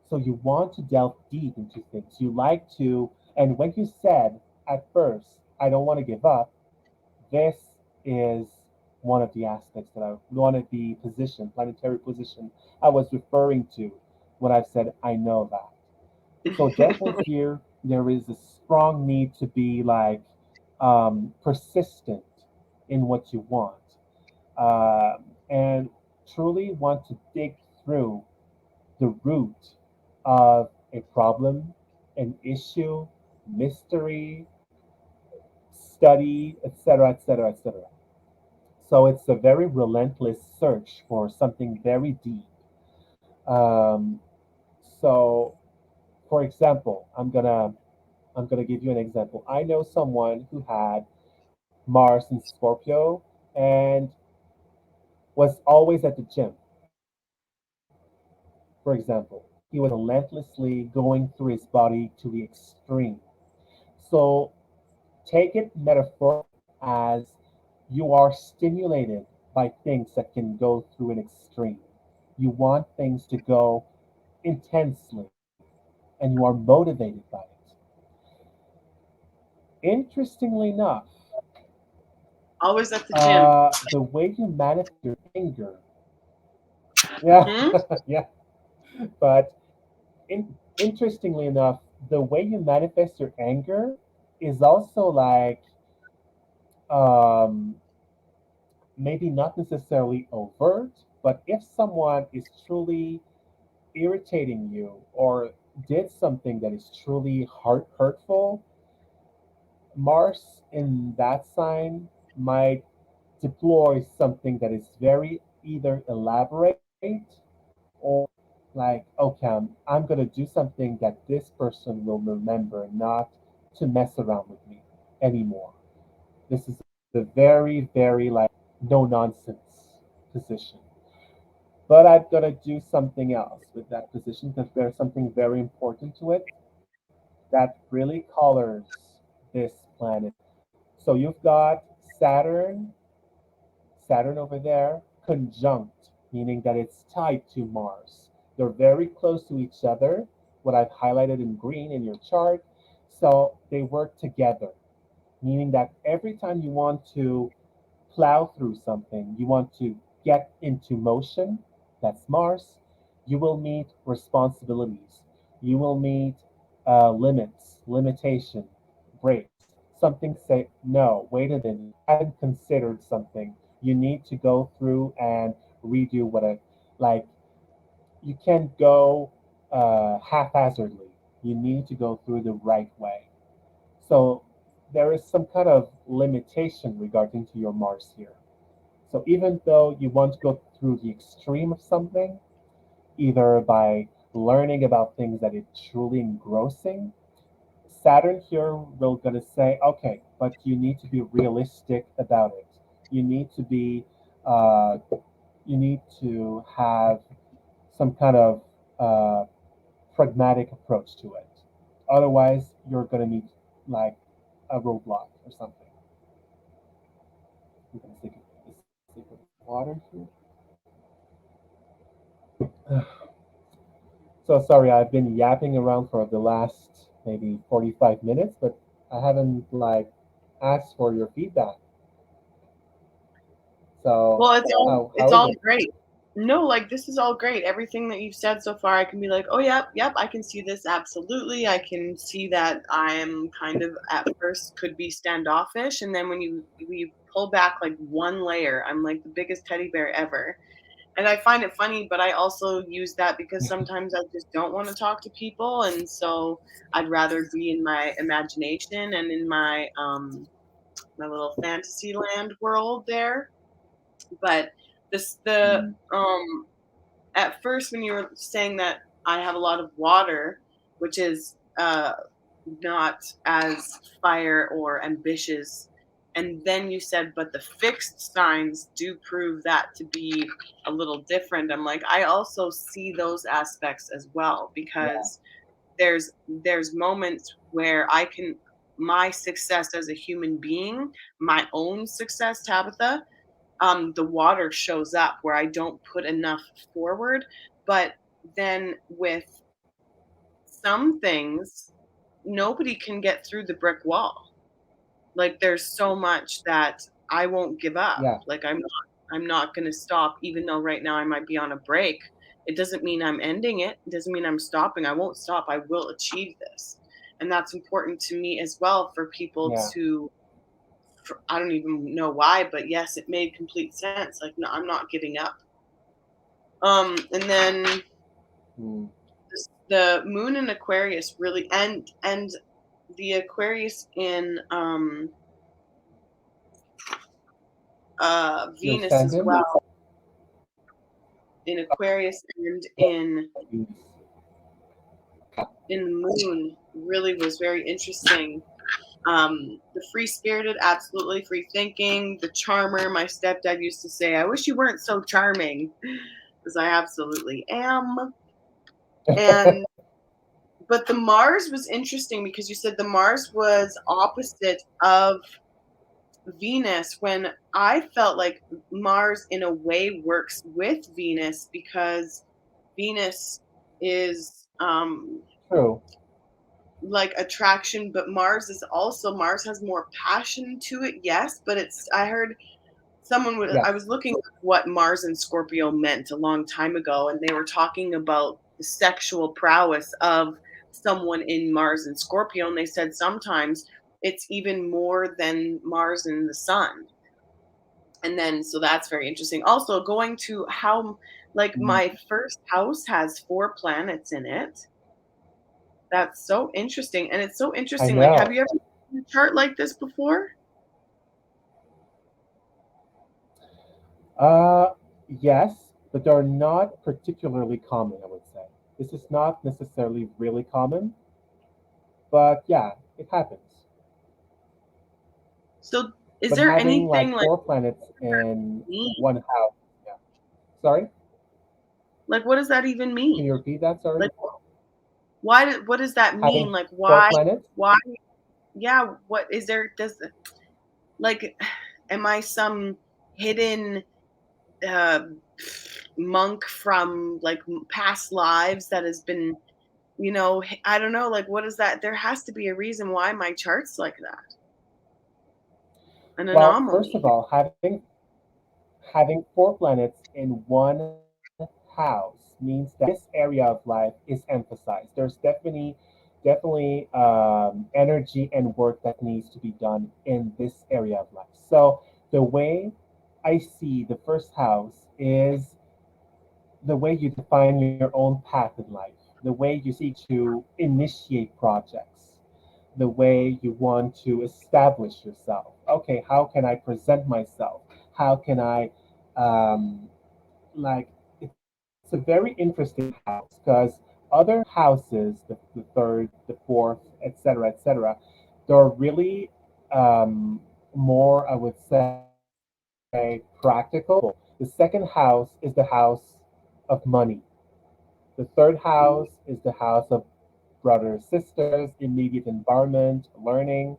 So you want to delve deep into things. You like to, and when you said at first, I don't want to give up, this is one of the aspects that one of the position, planetary position I was referring to when I said I know that. So definitely here there is a strong need to be like persistent in what you want, and truly want to dig through the root of a problem, an issue, mystery, study, etc., etc., etc. So it's a very relentless search for something very deep. Um, so, for example, I'm gonna give you an example. I know someone who had Mars in Scorpio and was always at the gym. For example, he was relentlessly going through his body to the extreme. So take it metaphorically as you are stimulated by things that can go through an extreme. You want things to go intensely and you are motivated by it. Interestingly enough, Always at the gym. the way you manifest your anger, yeah, Hmm? yeah, but interestingly enough, the way you manifest your anger is also like um, maybe not necessarily overt, but if someone is truly irritating you or did something that is truly hurtful, Mars in that sign might deploy something that is very either elaborate or like, okay, I'm going to do something that this person will remember, not to mess around with me anymore. This is a very, very like no nonsense position. But I've got to do something else with that position because there's something very important to it that really colors this planet. So you've got Saturn over there, conjunct, meaning that it's tied to Mars. They're very close to each other, what I've highlighted in green in your chart. So they work together, meaning that every time you want to plow through something, you want to get into motion, that's Mars, you will meet responsibilities. You will meet limits, limitation, breaks. Something say, no, wait a minute, you haven't considered something. You need to go through and redo what I like. You can't go haphazardly. You need to go through the right way. So there is some kind of limitation regarding to your Mars here. So even though you want to go through the extreme of something, either by learning about things that is truly engrossing, Saturn here will gonna say, okay, but you need to be realistic about it. You need to be, uh, you need to have some kind of pragmatic approach to it. Otherwise, you're gonna meet like a roadblock or something. I'm gonna take a sip of water here. So sorry, I've been yapping around for the last maybe 45 minutes, but I haven't like asked for your feedback. So Well, it's all how is it? great. No, like this is all great. Everything that you've said so far, I can be like, oh yep, yep, I can see this absolutely. I can see that I am kind of at first could be standoffish, and then when you pull back like one layer, I'm like the biggest teddy bear ever. And I find it funny, but I also use that because sometimes I just don't want to talk to people, and so I'd rather be in my imagination and in my little fantasy land world there. But this the Mm, at first when you were saying that I have a lot of water, which is not as fire or ambitious, and then you said but the fixed signs do prove that to be a little different. I'm like, I also see those aspects as well, yeah, because there's moments where I can my success as a human being, my own success, Tabitha, the water shows up where I don't put enough forward. But then with some things, nobody can get through the brick wall. Like there's so much that I won't give up. yeah, Like I'm not going to stop even though right now I might be on a break. It doesn't mean I'm ending it. It doesn't mean I'm stopping. I won't stop. I will achieve this. And that's important to me as well for people yeah. to I don't even know why, but yes, it made complete sense. Like, no, I'm not giving up. And then Mm. the moon in Aquarius really, and the Aquarius in Your Venus as ascendant, well, in Aquarius and Venus. in the moon really was very interesting. The free spirited, absolutely free thinking, the charmer. My stepdad used to say, "I wish you weren't so charming," because I absolutely am. And but the Mars was interesting because you said the Mars was opposite of Venus, when I felt like Mars in a way works with Venus because Venus is True. like attraction, but Mars has more passion to it, yes, but it's I heard I Yes. was looking at what Mars and Scorpio meant a long time ago, and they were talking about the sexual prowess of someone in Mars and Scorpio, and they said sometimes it's even more than Mars and the Sun. And then, so that's very interesting. Also, going to how, like, Mm. my first house has 4 planets in it. That's so interesting. And it's so I interesting. Like, have know. you ever seen a chart like this before? Uh, yes, but they're not particularly common, I would say. This is not necessarily really common, but yeah, it happens. So, is But there having anything like like four planets in me? one house, yeah. Sorry, Like, what does that even can mean? you repeat that? Sorry. Like, what does that mean? Having Like, four planets? why, yeah, what is there, like, am I some hidden, uh, monk from, like, past lives that has been I don't know, like, what is that? There has to be a reason why my chart's like that, an Well, first of anomaly. all, having four planets in one house means that this area of life is emphasized. There's definitely energy and work that needs to be done in this area of life. So the way I see the first house is the way you define your own path in life, the way you seek to initiate projects, the way you want to establish yourself. Okay, how can I present myself? How can I, um, like, it's a very interesting house because other houses, the third, the fourth, etc., they're really more, I would say, practical. The second house is the house of money. The third house Mhm, is the house of brothers, sisters, immediate environment, learning.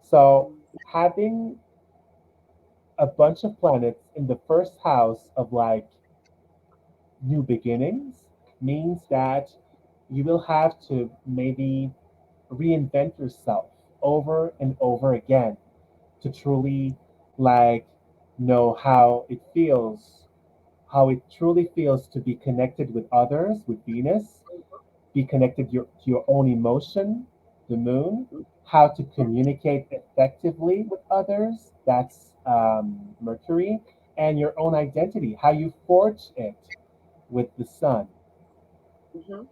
So mhm, having a bunch of planets in the first house of like new beginnings means that you will have to maybe reinvent yourself over and over again to truly like know how it truly feels to be connected with others, with Venus, be connected to your own emotion, the moon, mhm, how to communicate effectively with others, that's Mercury, and your own identity, how you forge it with the sun. mhm.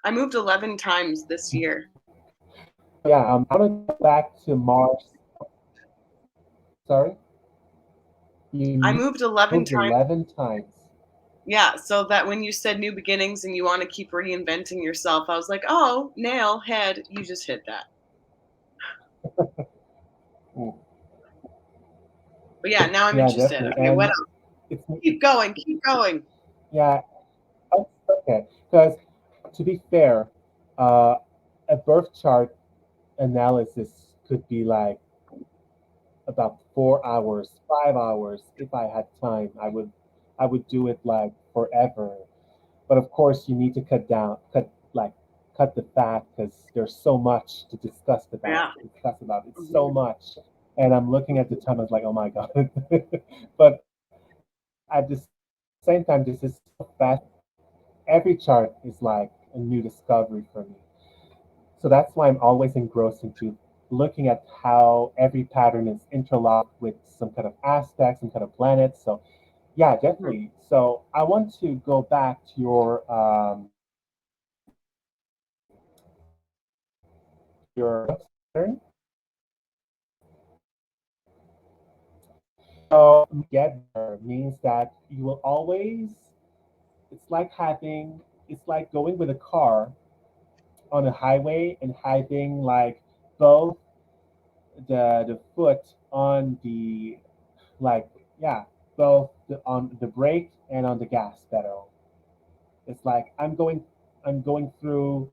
I moved 11 times this year. So yeah, I want to go back to Mars. Sorry, you I moved moved 11 11 times. times. Yeah, so that when you said new beginnings and you wanna keep reinventing yourself, I was like, "Oh, nail, head, you just hit that." Mm, But yeah, now I'm yeah, interested. definitely, Okay, what and else? it's Keep going, keep going. yeah, okay. Because to be fair, uh, a birth chart analysis could be like about 4 hours, 5 hours. If I had time, I would do it like forever. But of course, you need to cut the fat because there's so much to discuss about. Yeah. It's so Mhm, much, and I'm looking at the mhm, time. I was like, oh my god. But at the same time, this is so fascinating. Every chart is like a new discovery for me. So that's why I'm always engrossed into looking at how every pattern is interlocked with some kind of aspect, some kind of planet. So yeah, mhm. definitely. So I want to go back to your Saturn. So get there means that you will always. It's like going with a car on a highway and having like both the foot on the like yeah on the brake and on the gas pedal. It's like I'm plowing through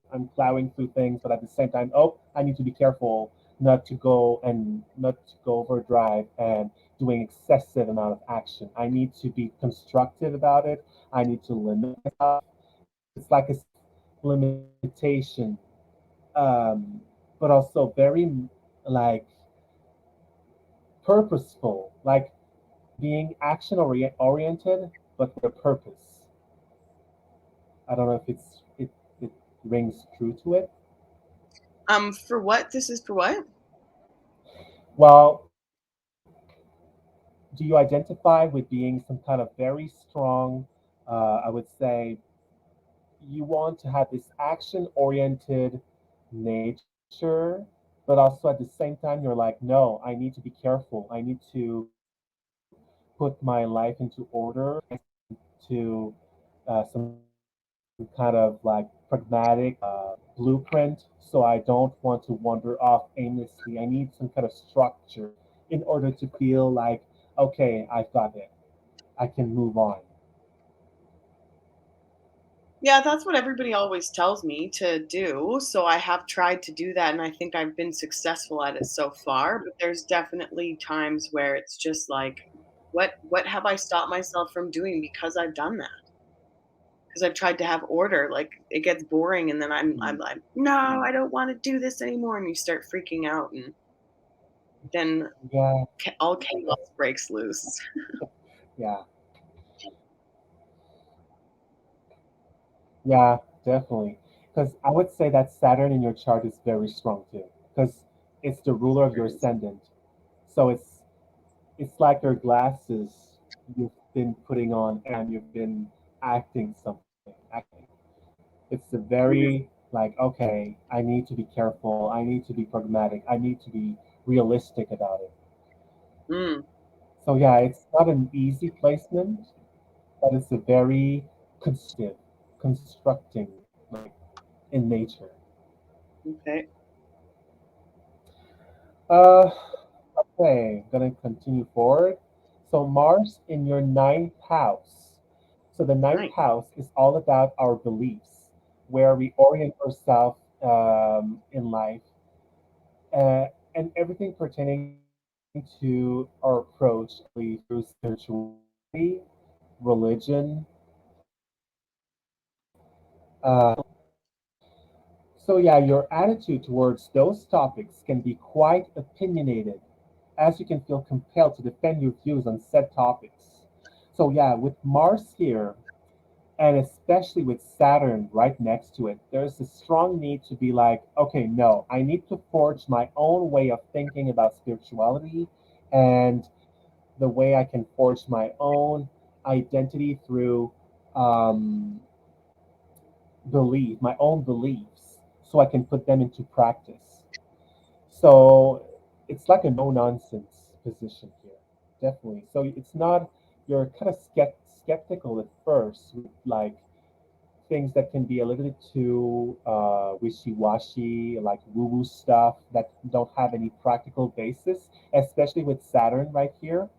things, but at the same time, oh, I need to be careful not to go overdrive and doing excessive amount of action. I need to be constructive about it. I need to limit myself. It's like a limitation, but also very like purposeful, like being oriented, but with a purpose. I don't know if it rings true to it. For what? This is for what? Well, do you identify with being some kind of very strong? I would say you want to have this action-oriented nature, but also at the same time, you're like, no, I need to be careful. I need to put my life into order. To some kind of like pragmatic blueprint so I don't want to wander off aimlessly. I need some kind of structure in order to feel like, okay, I've got it. I can move on. Yeah, that's what everybody always tells me to do, so I have tried to do that, and I think I've been successful at it so far, but there's definitely times where it's just like, what have I stopped myself from doing because I've done that? because I've tried to have order. Like it gets boring, and then I'm mm, like, no, I don't want to do this anymore, and you start freaking out, and then yeah, all chaos breaks loose. yeah, yeah, definitely. Because I would say that Saturn in your chart is very strong too, because it's the ruler of your It is. ascendant. So it's like your glasses you've been putting on every time you've been acting something. It's a Mm, very like, okay, I need to be careful. I need to be pragmatic. I need to be realistic about it. mm, So yeah, it's not an easy placement, but it's a very constructing, like in nature. okay. Uh, okay, gonna continue forward. So Mars in your ninth house. So the ninth Nice. house is all about our beliefs, where we orient ourselves in life, and everything pertaining to our approach, especially through spirituality, religion. So, yeah, your attitude towards those topics can be quite opinionated, as you can feel compelled to defend your views on said topics. So, yeah, with Mars here, and especially with Saturn right next to it, there's a strong need to be like, okay, no, I need to forge my own way of thinking about spirituality and the way I can forge my own identity through um, my own beliefs, so I can put them into practice. So it's like a no nonsense position here, definitely. So it's not, you're kind of skeptical at first with like things that can be a little bit too wishy-washy, like woo-woo stuff that don't have any practical basis, especially with Saturn right here.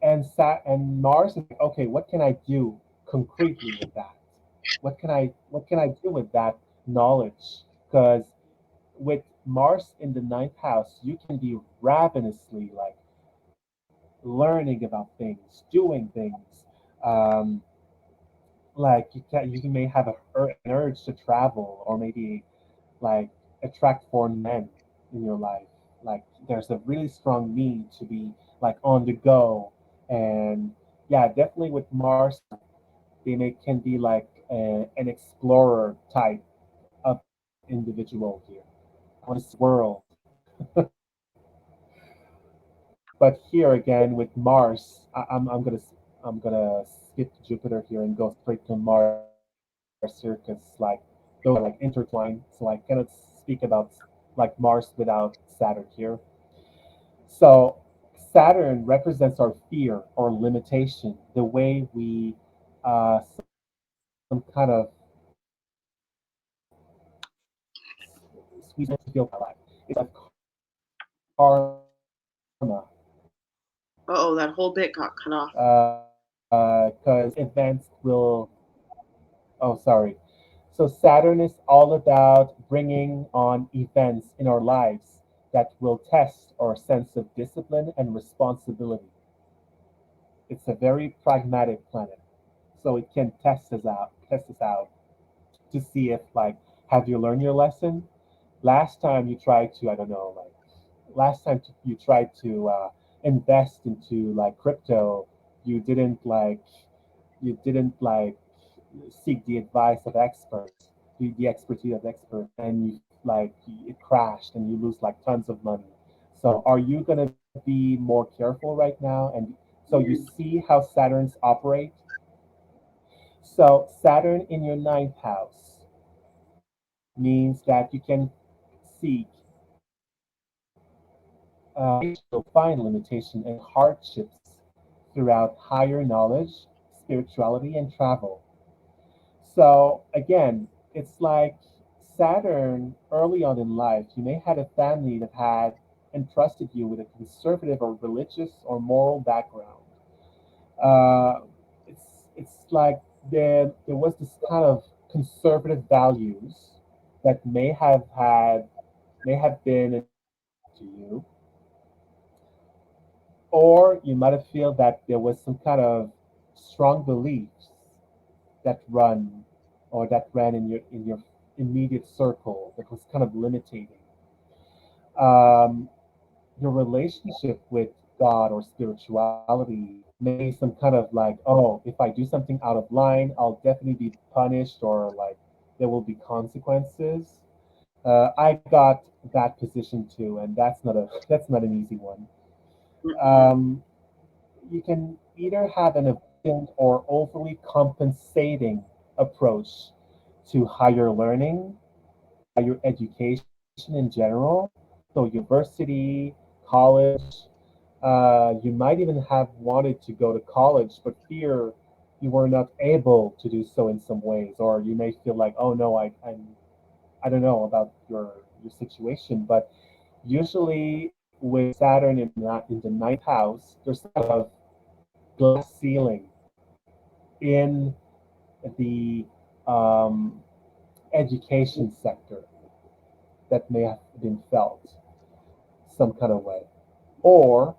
And Mars is like, okay, what can I do concretely with that? What can I do with that knowledge? Because with Mars in the ninth house, you can be ravenously like learning about things, doing things. Um, like you may have an urge to travel, or maybe like attract foreign men in your life. Like there's a really strong need to be like on the go, and yeah, definitely with Mars, they can be like an explorer type of individual here. I want to see the world. But here again with Mars, I'm gonna skip Jupiter here and go straight to Mars here because like those are like intertwined. So I cannot speak about like Mars without Saturn here. So Saturn represents our fear or limitation, the way we some kind of squeeze to feel alive. It's like karma, Oh, that whole bit got cut off. because events will. Oh, sorry. So Saturn is all about bringing on events in our lives that will test our sense of discipline and responsibility. It's a very pragmatic planet, so it can test us out to see if like, have you learned your lesson? Last time you tried to, I don't know, like last time you tried to invest into like crypto, you didn't like you didn't like seek the advice of experts, the expertise of experts, and you like it crashed and you lose like tons of money. So are you gonna be more careful right now? And so you Mm, see how Saturns operate. So Saturn in your ninth house means that you can seek you'll find limitation and hardships throughout higher knowledge, spirituality, and travel. So again, it's like Saturn early on in life, you may have a family that had entrusted you with a conservative or religious or moral background. Uh, it's like there was this kind of conservative values that may have been entrusted to you, or you might have feel that there was some kind of strong beliefs. that run or that ran in your immediate circle that was kind of limiting. Um, your relationship with God or spirituality may be some kind of like, oh, if I do something out of line, I'll definitely be punished or like there will be consequences. I got that position too, and that's not an easy one. Mm-mm. Um, you can either have an avoidant or overly compensating approach to higher learning, higher education in general. So, university, college, you might even have wanted to go to college, but fear you were not able to do so in some ways, or you may feel like, oh no, I don't know about your situation, but usually with Saturn in the ninth house, there's some kind of glass ceiling in the um, education sector that may have been felt some kind of way. Or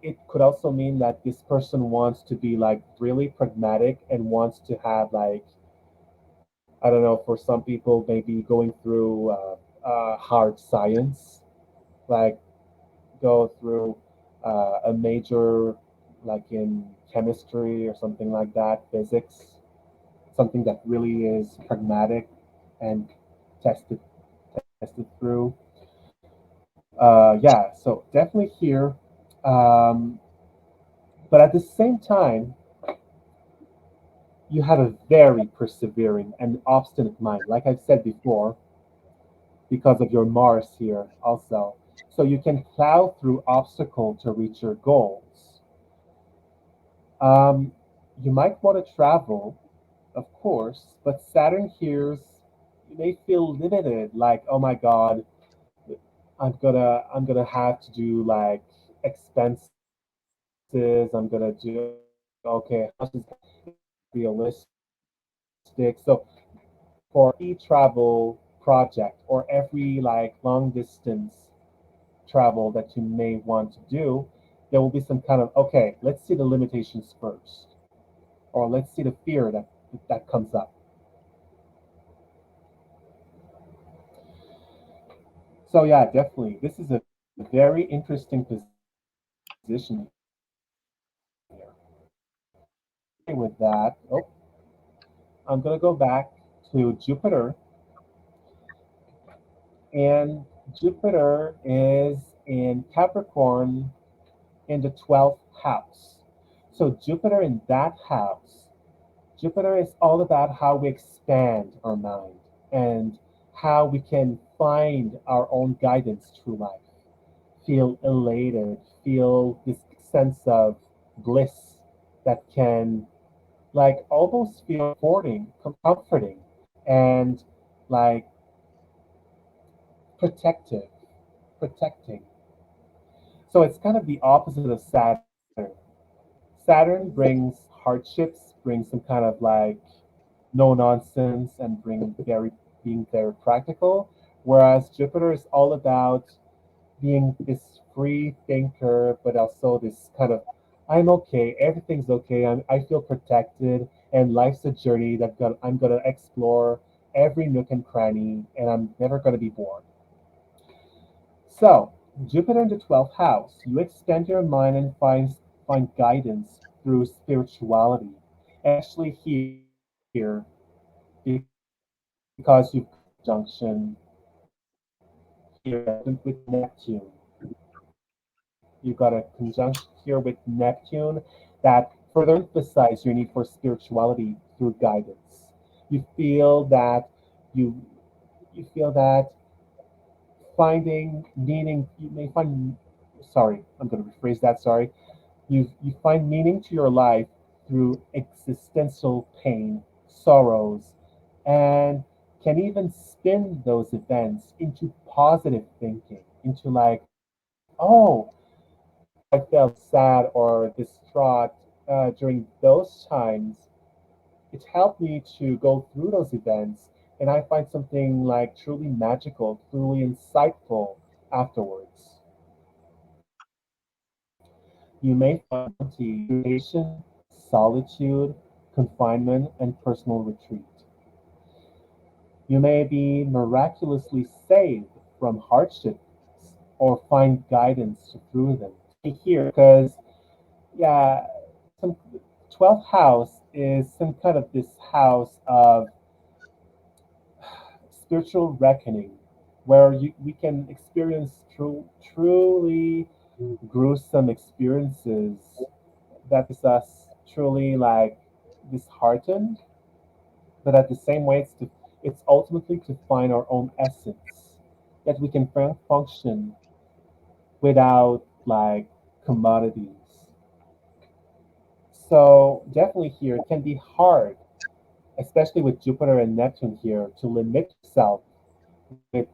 it could also mean that this person wants to be like really pragmatic and wants to have like, I don't know, for some people maybe going through hard science, like go through a major like in chemistry or something like that, physics, something that really is pragmatic and tested tested through. Yeah, so definitely here. Um, but at the same time, you have a very persevering and obstinate mind, like I've said before, because of your Mars here also. So you can plow through obstacle to reach your goals. Um, you might want to travel, of course, but Saturn here's you may feel limited, like, oh my God, I'm gonna have to do like expenses. I'm gonna do okay. How much is realistic? So for every travel project or every like long distance travel that you may want to do, there will be some kind of okay. Let's see the limitations first, or let's see the fear that comes up. So yeah, definitely, this is a very interesting position here. Okay, with that, oh, I'm gonna go back to Jupiter, and Jupiter is in Capricorn in the 12th house. So Jupiter in that house, Jupiter is all about how we expand our mind and how we can find our own guidance through life. Feel elated, feel this sense of bliss that can like almost feel comforting, and like protective, protecting. So it's kind of the opposite of Saturn. Saturn brings hardships, brings some kind of like no nonsense, and being very practical. Whereas Jupiter is all about being this free thinker, but also this kind of I'm okay, everything's okay, I feel protected, and life's a journey I'm gonna explore every nook and cranny, and I'm never gonna be bored. So, Jupiter in the 12th house, you expand your mind and find guidance through spirituality. And actually, here, because you've got a conjunction here with Neptune, you've got a conjunction here with Neptune that further emphasize your need for spirituality through guidance. You feel that you you feel that finding meaning you may find sorry I'm going to rephrase that sorry you find meaning to your life through existential pain, sorrows, and can even spin those events into positive thinking, into like, oh, I felt sad or distraught during those times. It helped me to go through those events, and I find something like truly magical, truly insightful afterwards. You may find bounty, creation, solitude. confinement, and personal retreat. You may be miraculously saved from hardships or find guidance through them. Here, because yeah, some 12th house is some kind of this house of spiritual reckoning where we can experience truly gruesome experiences that is us truly like disheartened, but at the same way it's ultimately to find our own essence that we can function without like commodities. So definitely here it can be hard, especially with Jupiter and Neptune here, to limit yourself with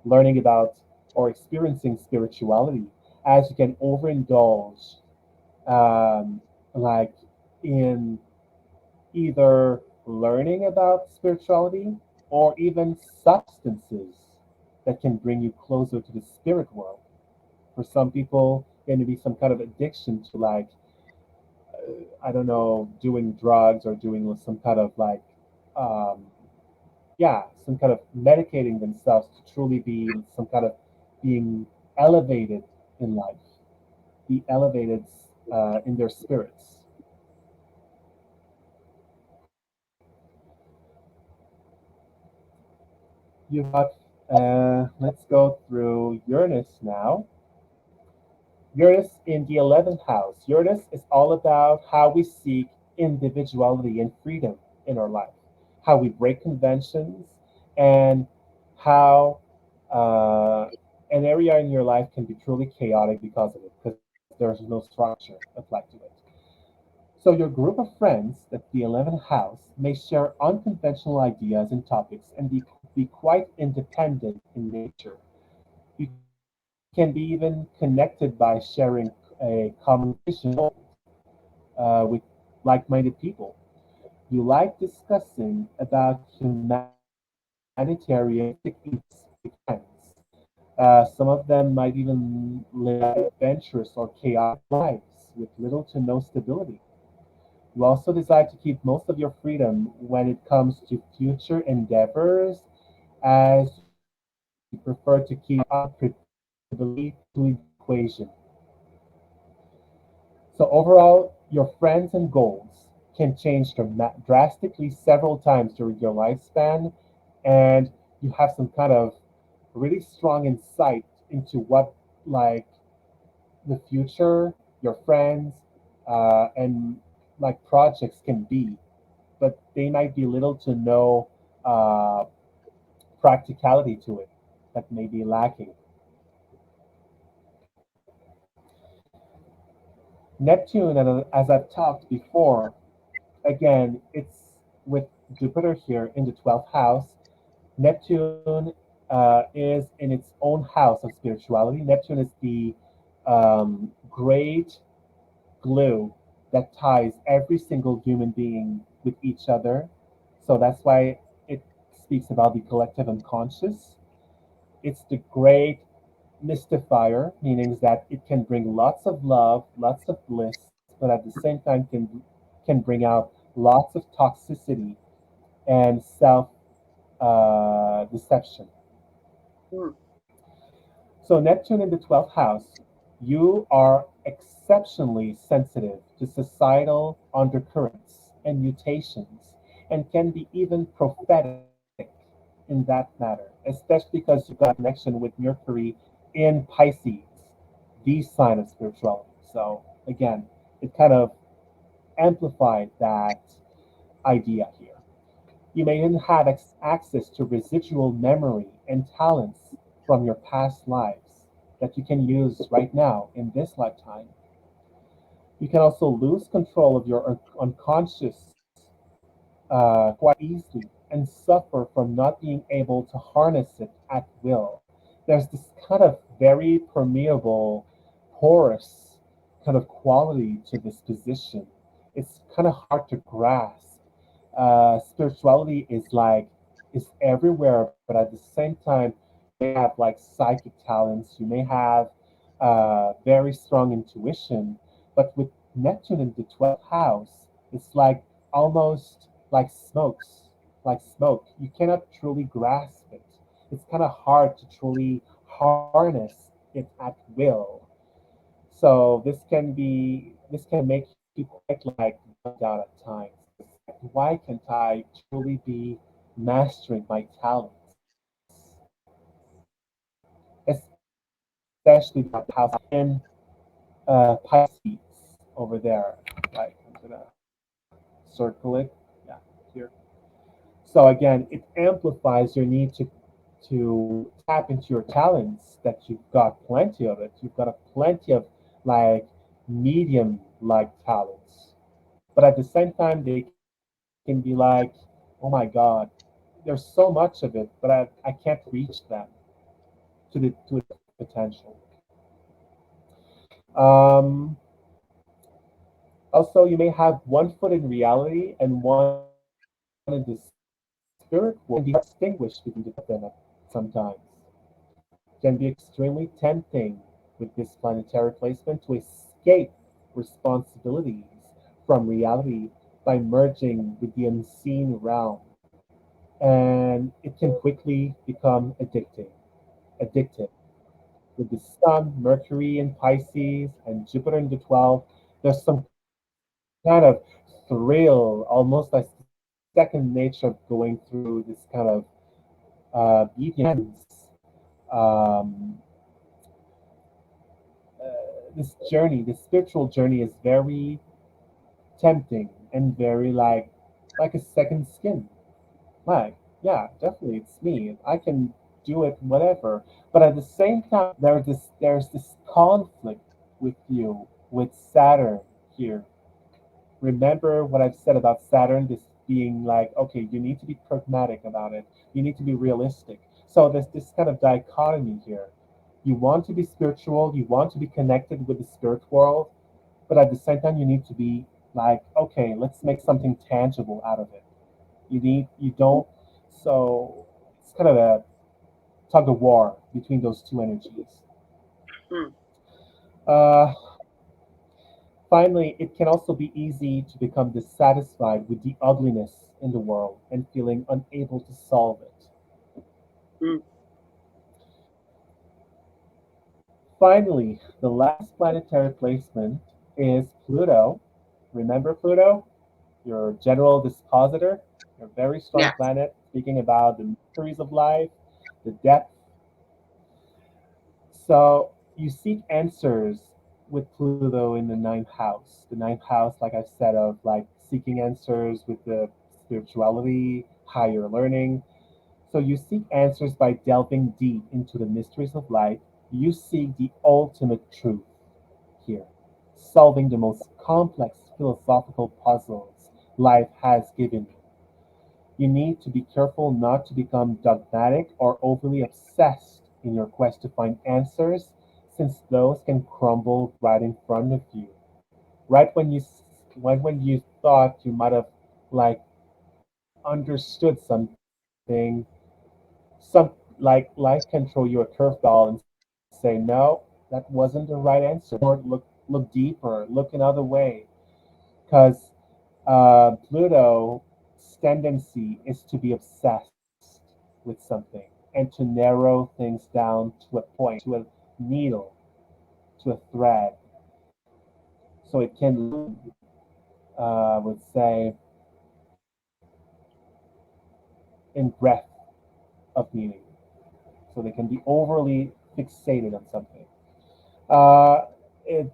learning about or experiencing spirituality, as you can overindulge um, like in either learning about spirituality or even substances that can bring you closer to the spirit world. For some people, there may be some kind of addiction to like I don't know, doing drugs or doing some kind of like um, yeah, some kind of medicating themselves to truly be some kind of being elevated in life, be elevated in their spirits. You've got, let's go through Uranus now. Uranus in the 11th house. Uranus is all about how we seek individuality and freedom in our life, how we break conventions, and how an area in your life can be truly chaotic because of it, because there's no structure applied to it. So, your group of friends at the 11th house may share unconventional ideas and topics and be quite independent in nature. You can be even connected by sharing a common vision with like-minded people. You like discussing about humanitarian events with friends. Some of them might even live adventurous or chaotic lives with little to no stability. You also decide to keep most of your freedom when it comes to future endeavors, as you prefer to keep unpredictability to the equation. So overall, your friends and goals can change drastically several times during your lifespan, and you have some kind of really strong insight into what like the future, your friends, and like projects can be, but they might be little to no uh, practicality to it that may be lacking. Neptune, as I've talked before, again, it's with Jupiter here in the 12th house. Neptune is in its own house of spirituality. Neptune is the great glue that ties every single human being with each other. So that's why it speaks about the collective unconscious. It's the great mystifier, meaning that it can bring lots of love, lots of bliss, but at the same time can bring out lots of toxicity and self deception. Mm. So Neptune in the 12th house, you are exceptionally sensitive to societal undercurrents and mutations, and can be even prophetic in that matter, especially because you've got a connection with Mercury in Pisces, the sign of spirituality. So again, it kind of amplified that idea here. You may even have access to residual memory and talents from your past lives that you can use right now in this lifetime. You can also lose control of your unconscious quite easily and suffer from not being able to harness it at will. There's this kind of very permeable, porous kind of quality to this position. It's kind of hard to grasp. Spirituality is everywhere, but at the same time, you may have like psychic talents. You may have very strong intuition, but with Neptune in the 12th house, it's like almost like smoke. You cannot truly grasp it. It's kind of hard to truly harness it at will. So this can make you quite like bummed out at times. It's like, why can't I truly be mastering my talents? Especially because of the house in Pisces over there. Like I'm gonna circle it. Yeah, here. So again, it amplifies your need to tap into your talents that you've got plenty of it. You've got a plenty of like medium like talents. But at the same time they can be like, oh my God, there's so much of it, but I can't reach them to its full potential. Um, Also, you may have one foot in reality and one in the spirit world. Can be hard to distinguish between the two of them at sometimes. Can be extremely tempting with this planetary placement to escape responsibilities from reality by merging with the unseen realm. And it can quickly become addictive. With the Sun, Mercury in Pisces, and Jupiter in the 12th, there's some kind of thrill, almost like second nature of going through this kind of being intense, um, this journey, this spiritual journey is very tempting and very like a second skin. Like, yeah, definitely it's me. I can do it, whatever. But at the same time, there's this conflict with you, with Saturn here. Remember what I've said about Saturn, this being like, okay, you need to be pragmatic about it. You need to be realistic. So there's this kind of dichotomy here. You want to be spiritual, you want to be connected with the spirit world, but at the same time, you need to be like, okay, let's make something tangible out of it. You don't, so it's kind of a tug of war between those two energies. Mm, Uh, Finally, it can also be easy to become dissatisfied with the ugliness in the world and feeling unable to solve it. mm, Finally, the last planetary placement is Pluto. Remember Pluto? Your general dispositor, your very strong yes. planet, speaking about the mysteries of life, the depth. So you seek answers with Pluto in the ninth house. The ninth house, like I said, of like seeking answers with the spirituality, higher learning. So you seek answers by delving deep into the mysteries of life. You seek the ultimate truth here, solving the most complex philosophical puzzles life has given you. You need to be careful not to become dogmatic or overly obsessed in your quest to find answers, since those can crumble right in front of you. Right when you thought you might have like understood something, some like life can throw you a curveball and say, no, that wasn't the right answer. Look deeper, look another way, because Pluto's tendency is to be obsessed with something and to narrow things down to a point, to a needle, to a thread. So it can lead, I would say, in breadth of meaning. So they can be overly fixated on something. Uh,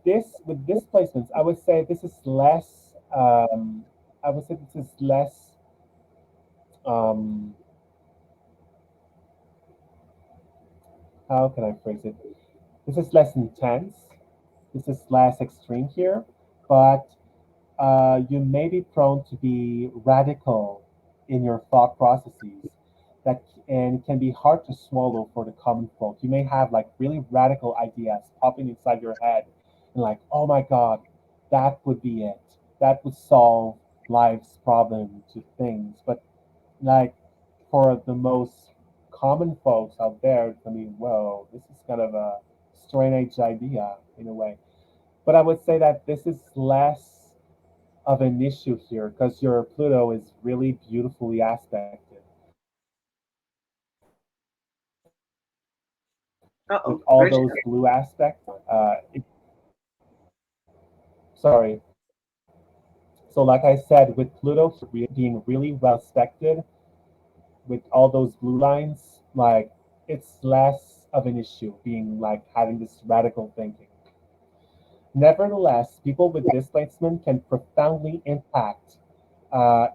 this with this placements, I would say this is less. I would say this is less. Um, how can I phrase it? This is less intense. This is less extreme here, but you may be prone to be radical in your thought processes. That and can be hard to swallow for the common folk. You may have like really radical ideas popping inside your head, and like, oh my God, that would be it. That would solve life's problem to things. But like for the most common folks out there, I mean, whoa, this is kind of a strange idea in a way. But I would say that this is less. of an issue here because your Pluto is really beautifully aspected with Uh-oh, all those Bridget. blue aspects. Sorry. So, like I said, with Pluto being really well aspected with all those blue lines, like it's less of an issue being like having this radical thinking. Nevertheless, people with this placement can profoundly impact,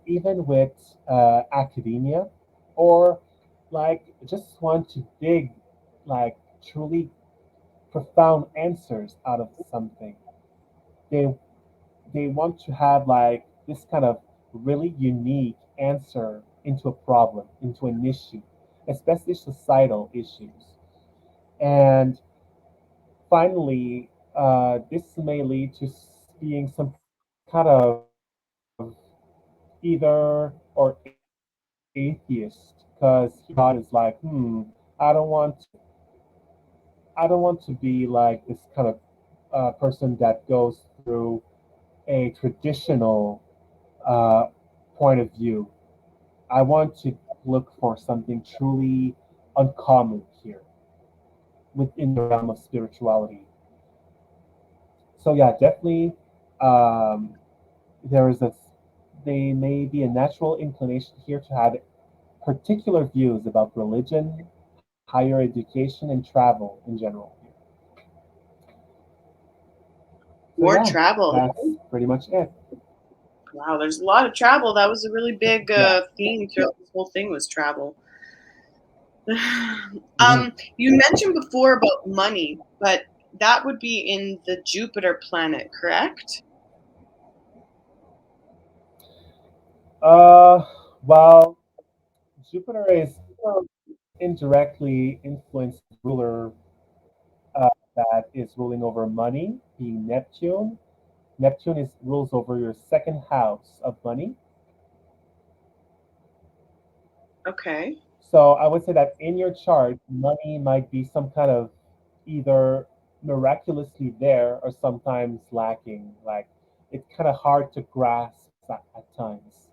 even with academia, or like just want to dig like truly profound answers out of something. They they want to have like this kind of really unique answer into a problem, into an issue, especially societal issues. And finally, this may lead to being some kind of either or atheist because God is like, I don't want I don't want to be like this kind of person that goes through a traditional uh, point of view. I want to look for something truly uncommon here within the realm of spirituality. So yeah, definitely, um, there is a they may be a natural inclination here to have particular views about religion, higher education, and travel in general. So More yeah, travel. that's pretty much it. Wow, there's a lot of travel. That was a really big Yeah. theme throughout this whole thing was travel. Mhm. You mentioned before about money, but that would be in the Jupiter planet, correct? Uh, well, Jupiter is indirectly influenced ruler that is ruling over money, being Neptune. Neptune is rules over your second house of money. Okay. So I would say that in your chart, money might be some kind of either miraculously there or sometimes lacking. Like it's kind of hard to grasp at times,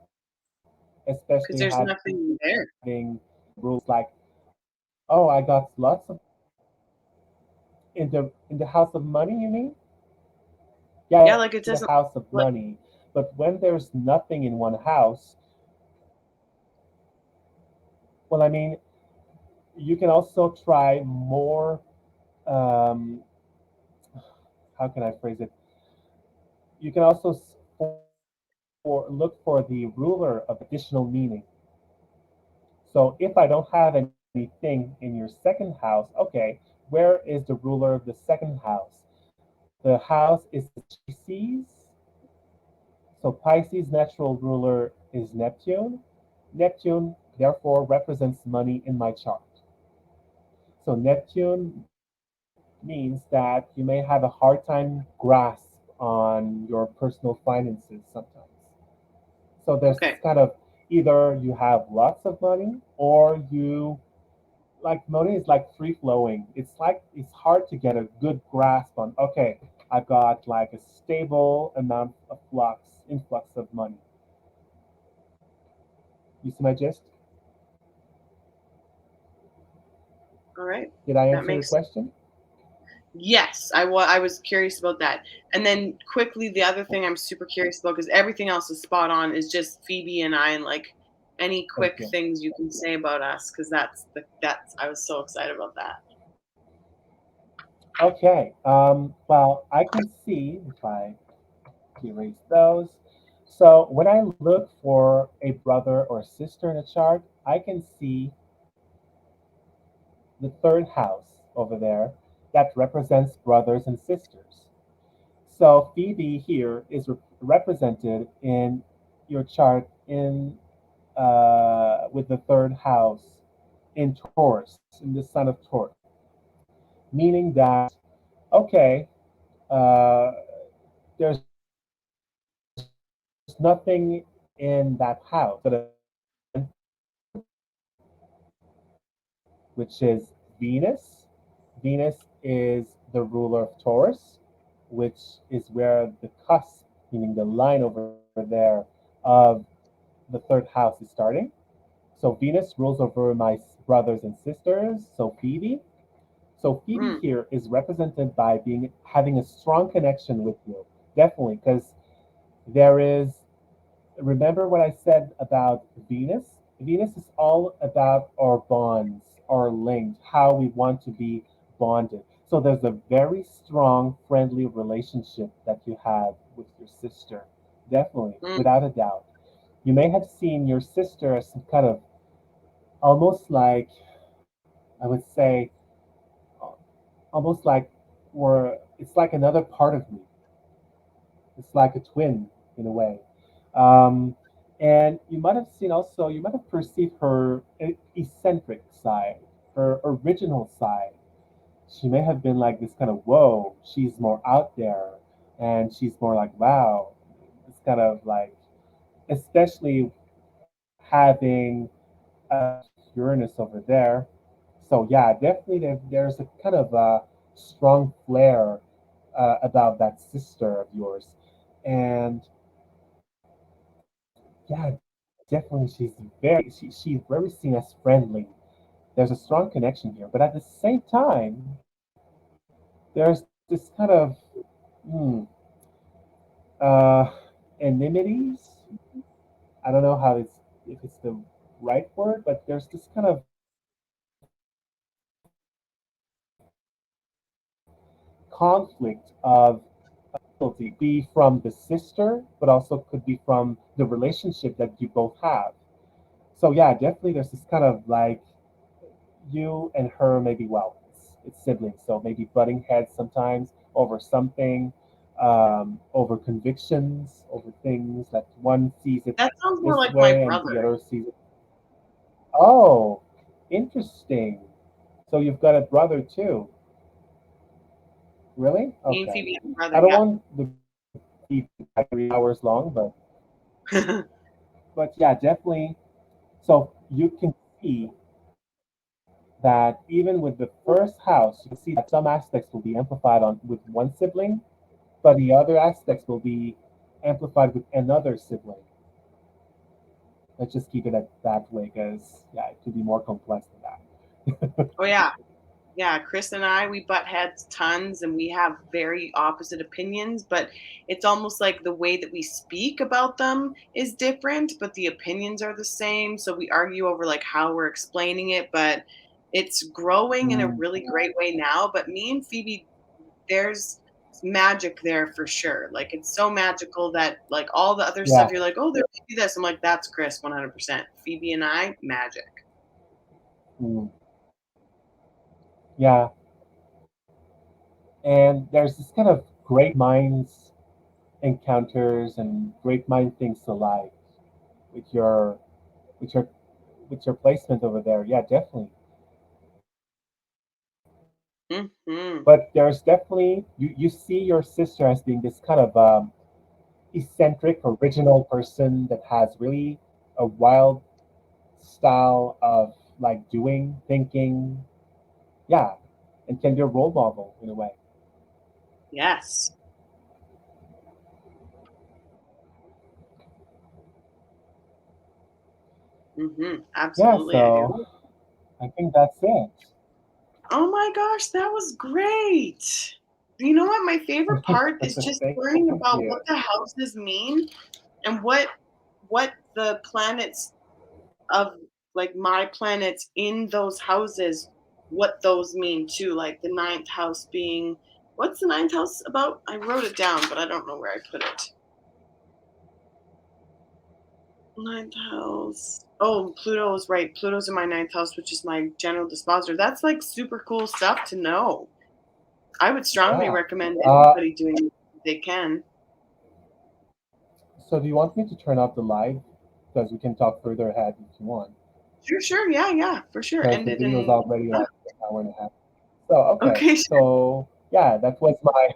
especially Because there's nothing having there. rules like, oh, I got lots of in the house of money. You mean? Yeah, Yeah, like it in the doesn't house of like money. But when there's nothing in one house, well, I mean, you can also try more. Um, how can I phrase it? You can also look for the ruler of additional meaning. So if I don't have anything in your second house, okay, where is the ruler of the second house? The house is Pisces. So Pisces' natural ruler is Neptune. Neptune, therefore, represents money in my chart. So Neptune means that you may have a hard time grasp on your personal finances sometimes. So there's okay. kind of either you have lots of money or you like money is like free flowing. It's like it's hard to get a good grasp on. Okay, I've got like a stable amount of influx of money. You see my gist? All right. Did I That answer your makes question? yes, I was curious about that. And then quickly, the other thing I'm super curious about because everything else is spot on is just Phoebe and I and like any quick Thank you. things you can say about us because that's I was so excited about that. Okay. Well, I can see if I erase those. So when I look for a brother or sister in a chart, I can see the third house over there that represents brothers and sisters. So Phoebe here is represented in your chart in with the third house in Taurus, in the sign of Taurus, meaning that okay, uh, there's nothing in that house, but then which is Venus. Venus is the ruler of Taurus, which is where the cusp, meaning the line over there of the third house is starting. So Venus rules over my brothers and sisters. So Phoebe. So Phoebe Mm, here is represented by being having a strong connection with you, definitely, because there is. Remember what I said about Venus? Venus is all about our bonds, our linked, how we want to be bonded. So there's a very strong, friendly relationship that you have with your sister, definitely, mm. without a doubt. You may have seen your sister as some kind of almost like, I would say, almost like it's like another part of me. It's like a twin in a way. Um, and you might have seen also, you might have perceived her eccentric side, her original side. She may have been like this kind of, whoa, she's more out there. And she's more like, wow, it's kind of like, especially having Uranus over there. So yeah, definitely there's a kind of a strong flair about that sister of yours, and yeah, definitely she's very seen as friendly. There's a strong connection here, but at the same time, there's this kind of hmm, uh, enmities. I don't know how it's if it's the right word, but there's this kind of conflict of be from the sister, but also could be from the relationship that you both have. So yeah, definitely there's this kind of like you and her maybe well, it's siblings, so maybe butting heads sometimes over something, over convictions, over things that one sees it That sounds more this like my way and the brother. other sees it. Oh, interesting. So you've got a brother too. Really? Me and Okay. Phoebe have a brother, I don't yeah. want the keep like 3 hours long, but yeah, definitely. So you can see that even with the first house, you can see that some aspects will be amplified on with one sibling, but the other aspects will be amplified with another sibling. Let's just keep it at that way, because yeah, it could be more complex than that. Oh, yeah. Yeah, Chris and I, we butt heads tons and we have very opposite opinions, but it's almost like the way that we speak about them is different, but the opinions are the same. So we argue over like how we're explaining it, but it's growing in a Mm, really great way now. But me and Phoebe, there's magic there for sure. Like it's so magical that like all the other stuff yeah. you're like, oh, there could be this. I'm like, that's Chris 100%. Phoebe and I, magic. Mm, yeah. And there's this kind of great minds encounters and great mind things alike with your with your with your placement over there. Yeah, definitely. But there's Hmm. definitely you see your sister as being this kind of eccentric, original person that has really a wild style of like doing, thinking, yeah, and can be a role model in a way. Yes. Yeah, Absolutely, I do. so I think that's it. Oh my gosh, that was great. You know what? My favorite part is just Thank learning you. about what the houses mean and what the planets of like my planets in those houses, what those mean too. Like the ninth house being what's the ninth house about? I wrote it down, but I don't know where I put it. Ninth house. Oh, Pluto's right. Pluto's in my ninth house, which is my general dispositor. That's like super cool stuff to know. I would strongly Yeah. recommend Uh, anybody doing it if they can. so do you want me to turn off the live? Because we can talk further ahead if you want. Sure, sure. Yeah, yeah, for sure. Because End the it video is in already like an hour and a half. So okay. okay, sure. So yeah, that was my.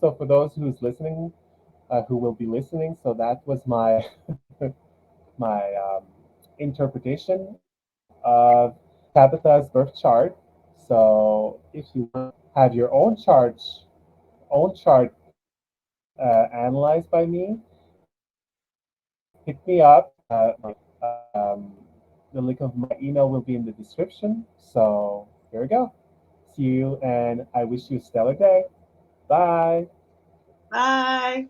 So for those who's listening, who will be listening, so that was my my interpretation of Tabitha's birth chart. So if you want to have your own chart analyzed by me, hit me up. The link of my email will be in the description. So here we go. See you, and I wish you a stellar day. Bye. Bye.